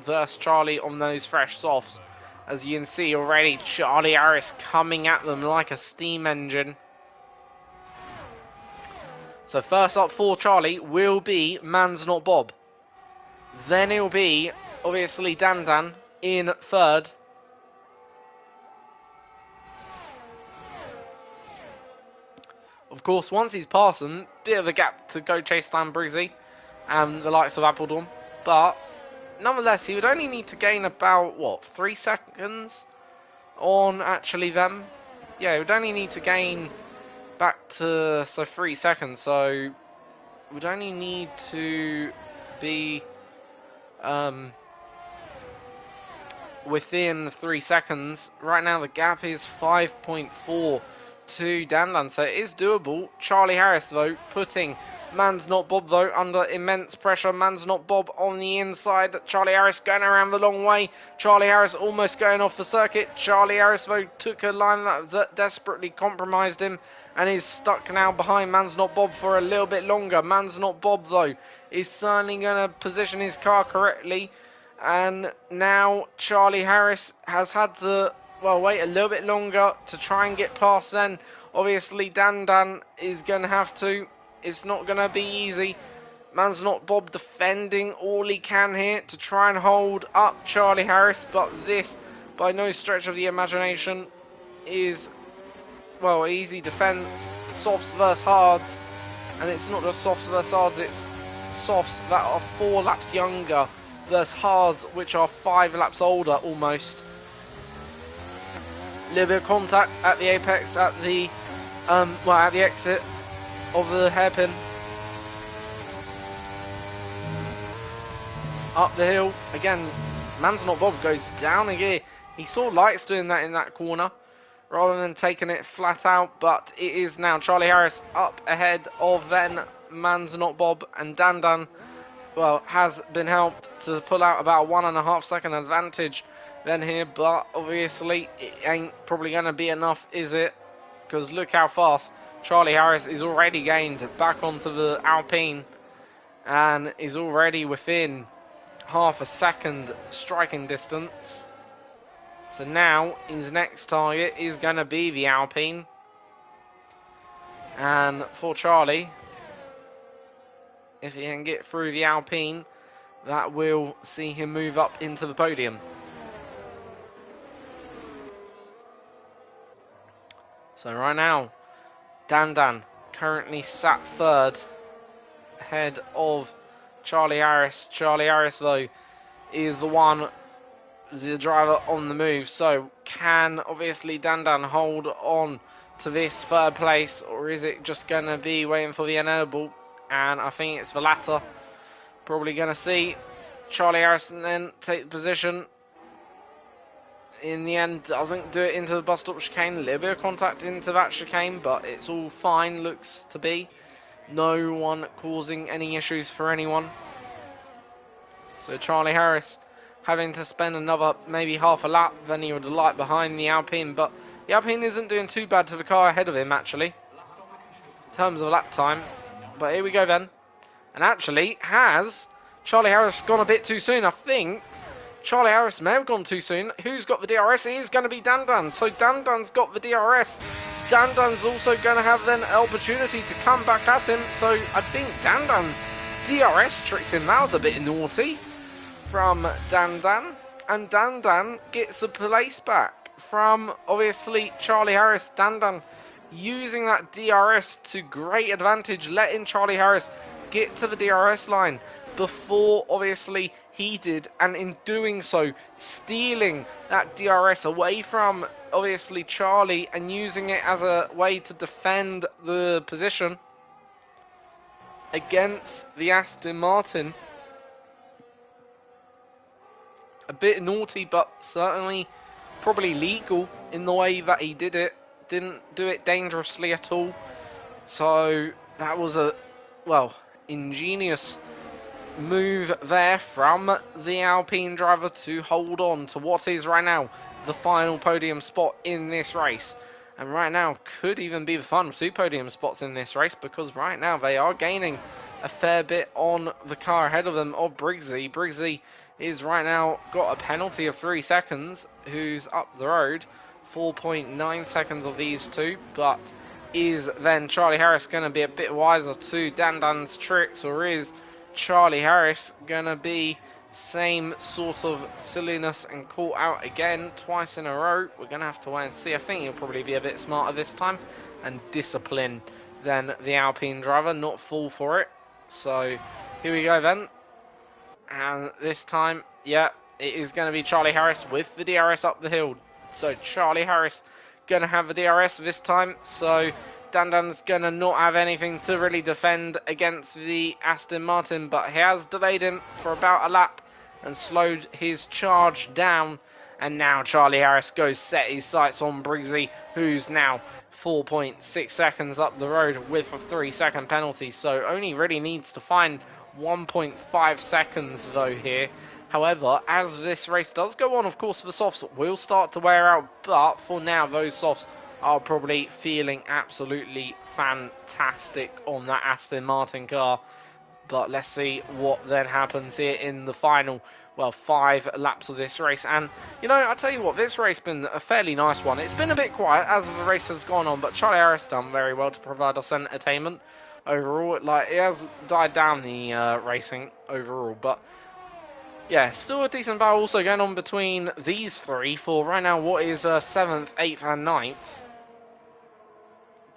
versus Charlie on those fresh softs. As you can see already, Charlie Harris coming at them like a steam engine. So first up for Charlie will be Man's Not Bob. Then it'll be obviously Dan in 3rd. Of course, once he's passed them, bit of a gap to go chase down Breezy and the likes of Appledorn. But nonetheless, he would only need to gain about, what, 3 seconds on actually them? Yeah, he would only need to gain back to, 3 seconds. So, would only need to be within 3 seconds. Right now, the gap is 5.4 to Dan, so it is doable. Charlie Harris, though, putting Man's Not Bob, though, under immense pressure. Man's Not Bob on the inside. Charlie Harris going around the long way. Charlie Harris almost going off the circuit. Charlie Harris, though, took a line that desperately compromised him and is stuck now behind Man's Not Bob for a little bit longer. Man's Not Bob, though, is certainly going to position his car correctly. And now Charlie Harris has had to, well, wait a little bit longer to try and get past then. Obviously, Dan is going to have to. It's not going to be easy. Man's Not Bob defending all he can here to try and hold up Charlie Harris. But this, by no stretch of the imagination, is, well, easy defence. Softs versus hards. And it's not just softs versus hards, it's softs that are 4 laps younger versus hards, which are 5 laps older almost. A little bit of contact at the apex, at the at the exit of the hairpin. Up the hill again. Man's Not Bob goes down a gear. He saw lights doing that in that corner rather than taking it flat out, but it is now Charlie Harris up ahead of then Man's Not Bob, and Dan, well, has been helped to pull out about 1.5 second advantage then here, but obviously it ain't probably going to be enough, is it? Because look how fast Charlie Harris is already gained back onto the Alpine and is already within half a second striking distance. So now his next target is going to be the Alpine. And for Charlie, if he can get through the Alpine, that will see him move up into the podium. So right now, Dan currently sat 3rd, ahead of Charlie Harris. Charlie Harris, though, is the driver on the move. So can obviously Dan hold on to this 3rd place, or is it just going to be waiting for the inevitable? And I think it's the latter. Probably going to see Charlie Harrison then take the position. In the end, doesn't do it into the bus stop chicane. A little bit of contact into that chicane, but it's all fine, looks to be. No one causing any issues for anyone. So Charlie Harris having to spend another maybe half a lap than he would like behind the Alpine, but the Alpine isn't doing too bad to the car ahead of him, actually, in terms of lap time. But here we go then. And actually, has Charlie Harris gone a bit too soon? I think Charlie Harris may have gone too soon. Who's got the DRS? It is going to be Dan. So Dan's got the DRS. Dan's also going to have then an opportunity to come back at him. So I think Dan DRS tricked him. That was a bit naughty from Dan. And Dan gets a place back from, obviously, Charlie Harris. Dan using that DRS to great advantage, letting Charlie Harris get to the DRS line before, obviously, he did, and in doing so, stealing that DRS away from, obviously, Charlie and using it as a way to defend the position against the Aston Martin. A bit naughty, but certainly probably legal in the way that he did it. Didn't do it dangerously at all. So that was a, well, ingenious move there from the Alpine driver to hold on to what is right now the final podium spot in this race. And right now could even be the final 2 podium spots in this race, because right now they are gaining a fair bit on the car ahead of them of Briggsy. Briggsy is right now got a penalty of 3 seconds, who's up the road. 4.9 seconds of these two, but is then Charlie Harris going to be a bit wiser to Dan's tricks, or is Charlie Harris going to be same sort of silliness and caught out again twice in a row? We're going to have to wait and see. I think he'll probably be a bit smarter this time and discipline than the Alpine driver, not fall for it. So here we go then. And this time, yeah, it is going to be Charlie Harris with the DRS up the hill. So Charlie Harris going to have the DRS this time. So Dan's going to not have anything to really defend against the Aston Martin, but he has delayed him for about a lap and slowed his charge down. And now Charlie Harris goes set his sights on Briggsy, who's now 4.6 seconds up the road with a 3-second penalty. So only really needs to find 1.5 seconds though here. However, as this race does go on, of course, the softs will start to wear out, but for now, those softs are probably feeling absolutely fantastic on that Aston Martin car. But let's see what then happens here in the final, well, 5 laps of this race. And, you know, I tell you what, this race has been a fairly nice one. It's been a bit quiet as the race has gone on, but Charlie Harris done very well to provide us entertainment overall. Like, it has died down the racing overall, but yeah, still a decent battle also going on between these 3 for right now what is 7th, 8th and 9th.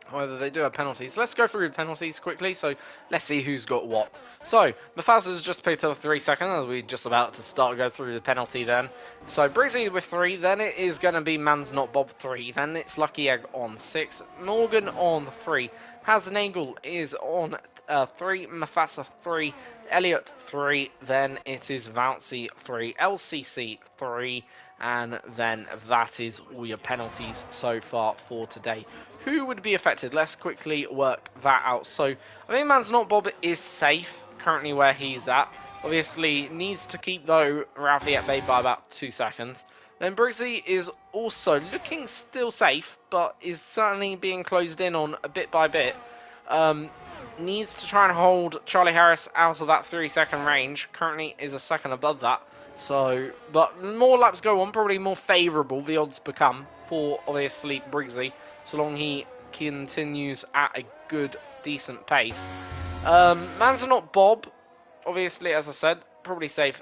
However, they do have penalties. Let's go through the penalties quickly, so let's see who's got what. So, Mufasa just picked up 3 seconds, as we're just about to start to go through the penalty then. So, Briggsy with 3, then it is going to be Man's Not Bob 3, then it's Lucky Egg on 6, Morgan on 3, Haznagel is on 3, Mufasa 3, Elliot 3, then it is Bouncy 3, LCC 3, and then that is all your penalties so far for today. Who would be affected? Let's quickly work that out. So I think Man's Not Bob is safe currently where he's at. Obviously needs to keep though Ralphie at bay by about 2 seconds. Then Briggsy is also looking still safe, but is certainly being closed in on a bit by bit. Needs to try and hold Charlie Harris out of that 3-second range. Currently is a second above that. So, but the more laps go on, probably more favourable the odds become for obviously Briggsy, so long he continues at a good, decent pace. Man's Not Bob, obviously, as I said, probably safe.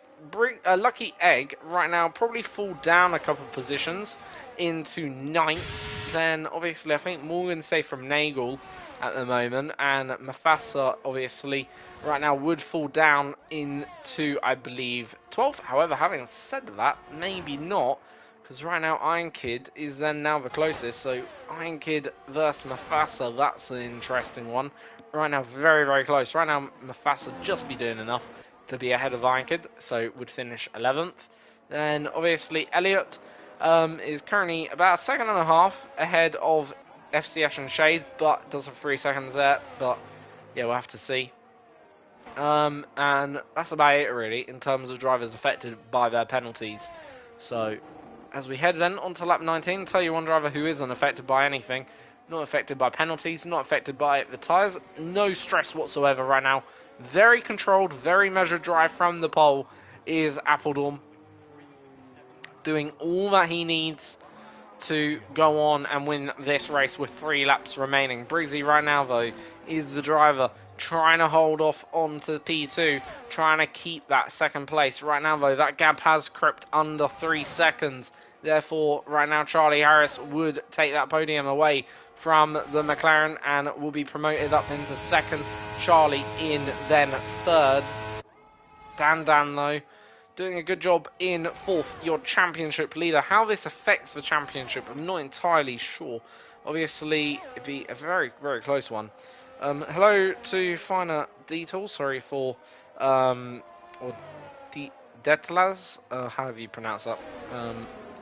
Lucky Egg, right now, probably fall down a couple of positions into 9th. Then, obviously, I think Morgan's safe from Nagel at the moment, and Mufasa, obviously, right now would fall down into, I believe, 12th. However, having said that, maybe not, because right now Iron Kid is then now the closest. So Iron Kid versus Mufasa, that's an interesting one. Right now, very, very close. Right now, Mufasa just be doing enough to be ahead of Iron Kid, so would finish 11th. Then, obviously, Elliot is currently about a second and a half ahead of FCS and Shade, but does have 3 seconds there. But yeah, we'll have to see. And that's about it really in terms of drivers affected by their penalties. So as we head then onto lap 19, I'll tell you one driver who isn't affected by anything. Not affected by penalties, not affected by the tyres. No stress whatsoever right now. Very controlled, very measured drive from the pole is Appledorn. Doing all that he needs to go on and win this race with 3 laps remaining. Briggsy right now though is the driver trying to hold off onto P2, trying to keep that second place. Right now though, that gap has crept under 3 seconds. Therefore, right now Charlie Harris would take that podium away from the McLaren and will be promoted up into 2nd. Charlie in then 3rd. Dan though, doing a good job in 4th, your championship leader. How this affects the championship, I'm not entirely sure. Obviously, it'd be a very, very close one. Hello to Finer Detail, sorry for, or Detlaz, however you pronounce that.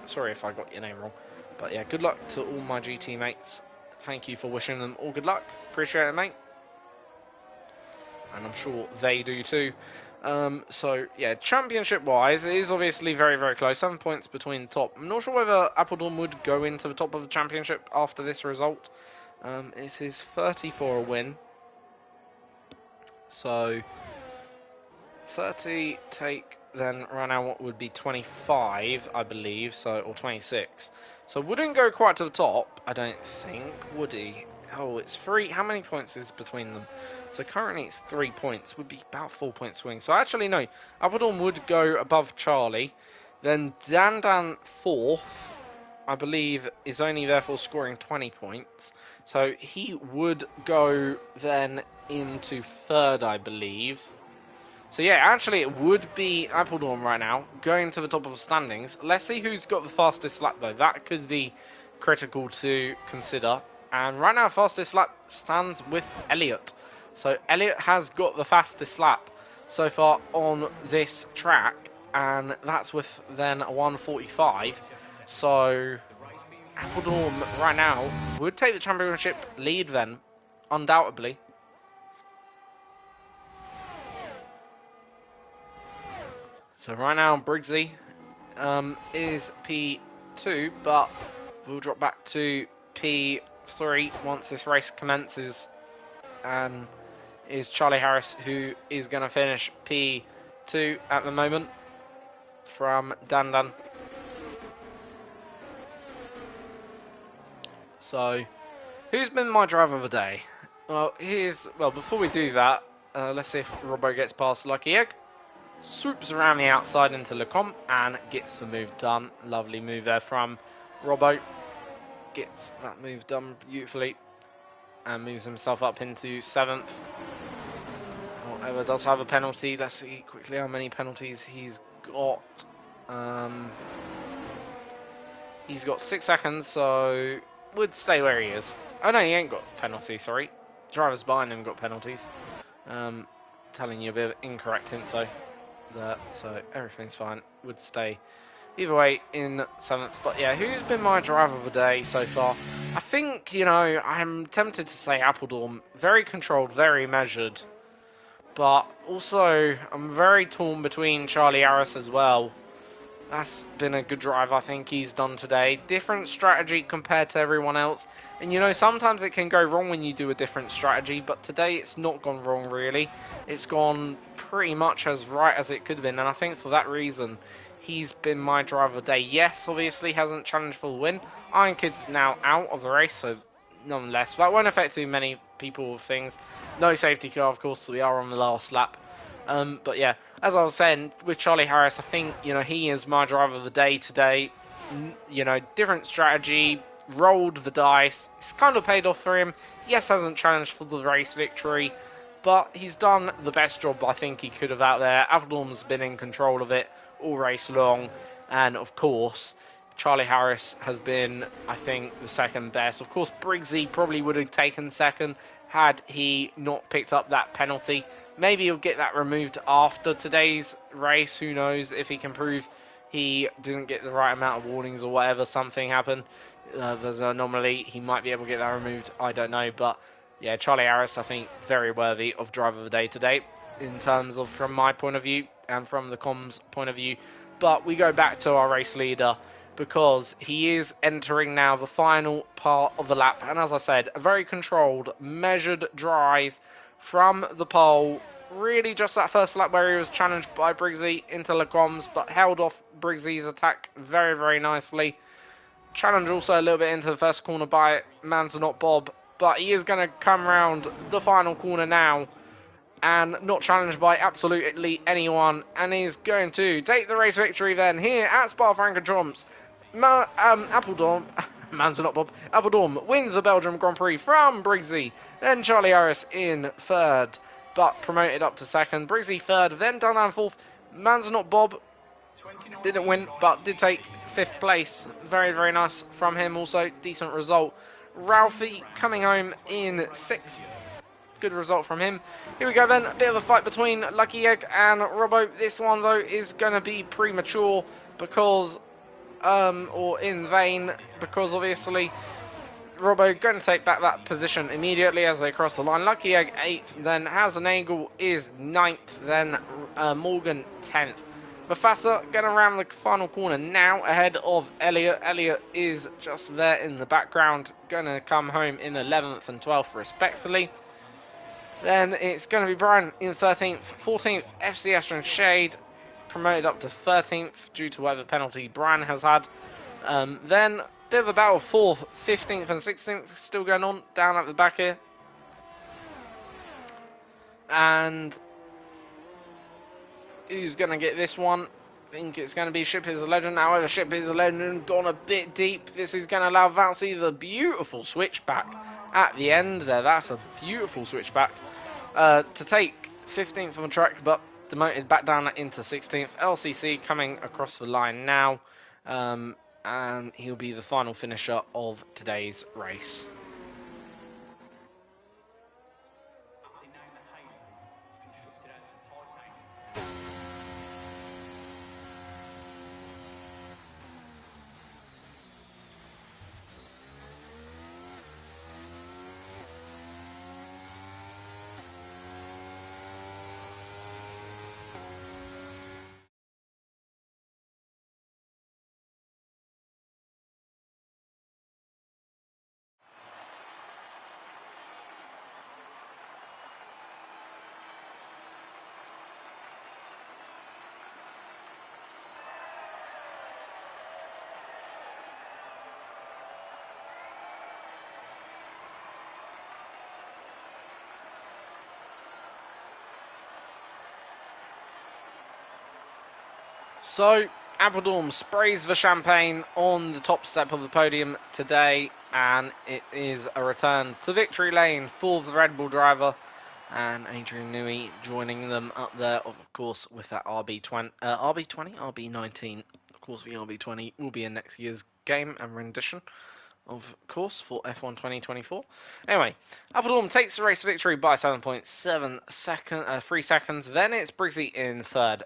Sorry if I got your name wrong. But yeah, good luck to all my GT mates. Thank you for wishing them all good luck. Appreciate it, mate. And I'm sure they do too. So yeah, championship-wise, it is obviously very, very close. 7 points between the top. I'm not sure whether Appledorn would go into the top of the championship after this result. It's his 30 for a win. So 30 take then right now what would be 25, I believe, so or 26. So wouldn't go quite to the top, I don't think, would he? Oh, it's 3. How many points is between them? So currently it's 3 points, would be about 4 point swing. So actually no, Appledorn would go above Charlie. Then Dan 4th, I believe, is only therefore scoring 20 points. So he would go then into 3rd, I believe. So yeah, actually it would be Appledorn right now, going to the top of the standings. Let's see who's got the fastest lap though. That could be critical to consider. And right now, fastest lap stands with Elliot. So Elliot has got the fastest lap so far on this track, and that's with then a 1:45. So Appledorn right now would take the championship lead then, undoubtedly. So right now Briggsy is P2, but we'll drop back to P3 once this race commences, and is Charlie Harris, who is going to finish P2 at the moment from Dan. So who's been my driver of the day? Well, before we do that, let's see if Robbo gets past Lucky Egg. Swoops around the outside into Lecomte and gets the move done. Lovely move there from Robbo. Gets that move done beautifully and moves himself up into 7th. However, does have a penalty. Let's see quickly how many penalties he's got. He's got 6 seconds, so would stay where he is. Oh no, he ain't got penalty, sorry. Drivers behind him got penalties. Telling you a bit of incorrect info there, so everything's fine. Would stay either way in 7th. But yeah, who's been my driver of the day so far? I think, I'm tempted to say Appledorn. Very controlled, very measured. But also, I'm very torn between Charlie Harris as well. That's been a good drive, I think, he's done today. Different strategy compared to everyone else. And, sometimes it can go wrong when you do a different strategy, but today it's not gone wrong, really. It's gone pretty much as right as it could have been, and I think for that reason, he's been my driver of the day. Yes, obviously, hasn't challenged for the win. Iron Kid's now out of the race, so nonetheless, that won't affect too many people with things. No safety car, of course, so we are on the last lap. But yeah, as I was saying, with Charlie Harris, I think, he is my driver of the day today. Different strategy, rolled the dice. It's kind of paid off for him. Yes, hasn't challenged for the race victory, but he's done the best job I think he could have out there. Appledorn's been in control of it all race long, and of course, Charlie Harris has been, I think, the second best. Of course, Briggsy probably would have taken second had he not picked up that penalty. Maybe he'll get that removed after today's race. Who knows if he can prove he didn't get the right amount of warnings or whatever. Something happened. There's an anomaly. He might be able to get that removed. I don't know. But yeah, Charlie Harris, I think, very worthy of driver of the day today in terms of from my point of view and from the comms point of view. But we go back to our race leader because he is entering now the final part of the lap. And as I said, a very controlled, measured drive from the pole. Really just that first lap where he was challenged by Briggsy into Lecomte, but held off Briggsy's attack very, very nicely. Challenged also a little bit into the first corner by Man's Not Bob, but he is going to come round the final corner now and not challenged by absolutely anyone, and is going to take the race victory then here at Spa-Francorchamps. Appledorn, Man's Not Bob, Appledorn wins the Belgium Grand Prix from Briggsy, then Charlie Harris in 3rd, but promoted up to 2nd. Briggsy 3rd, then Dunham 4th. Man's Not Bob didn't win, but did take 5th place. Very, very nice from him also. Decent result. Ralphie coming home in 6th. Good result from him. Here we go then. A bit of a fight between Lucky Egg and Robbo. This one, though, is going to be premature because or in vain, because obviously Robbo going to take back that position immediately as they cross the line. Lucky Egg 8th, then Hasenagel is 9th, then Morgan 10th. Mufasa going to round the final corner now ahead of Elliot. Elliot is just there in the background, going to come home in 11th and 12th respectfully. Then it's going to be Brian in 13th, 14th, FCS and Shade promoted up to 13th due to whatever penalty Brian has had. Then bit of a battle for 15th and 16th still going on down at the back here. And who's going to get this one? I think it's going to be Ship is a Legend. However, Ship is a Legend gone a bit deep. This is going to allow Valsey the beautiful switchback at the end there. That's a beautiful switchback to take 15th on the track, but demoted back down into 16th. LCC coming across the line now. And he'll be the final finisher of today's race. So, Appledorn sprays the champagne on the top step of the podium today, and it is a return to victory lane for the Red Bull driver, and Adrian Newey joining them up there, of course, with that RB20, RB19. Of course, the RB20 will be in next year's game and rendition, of course, for F1 2024. Anyway, Appledorn takes the race victory by 7.3 seconds. Then it's Briggsy in third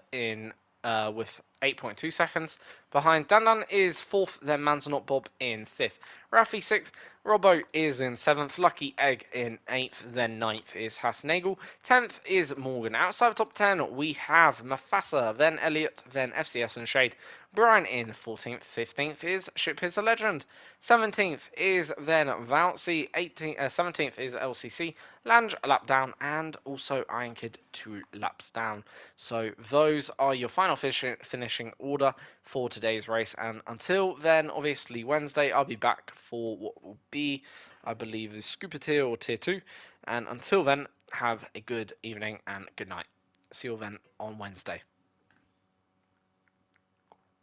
with 8.2 seconds. Behind Dandan is 4th, then Manzanot Bob in 5th. Ralphie 6th, Robbo is in 7th, Lucky Egg in 8th, then 9th is Hasenagel, 10th is Morgan. Outside the top 10 we have Mufasa, then Elliot, then FCS and Shade. Brian in 14th, 15th is Ship is a Legend, 17th is then Valsey, 17th is LCC, Lange a lap down, and also Iron Kid 2 laps down. So those are your final finishing order for today's race, and until then, obviously Wednesday, I'll be back for what will be, I believe, the Scooper Tier or Tier 2, and until then, have a good evening and good night. See you all then on Wednesday.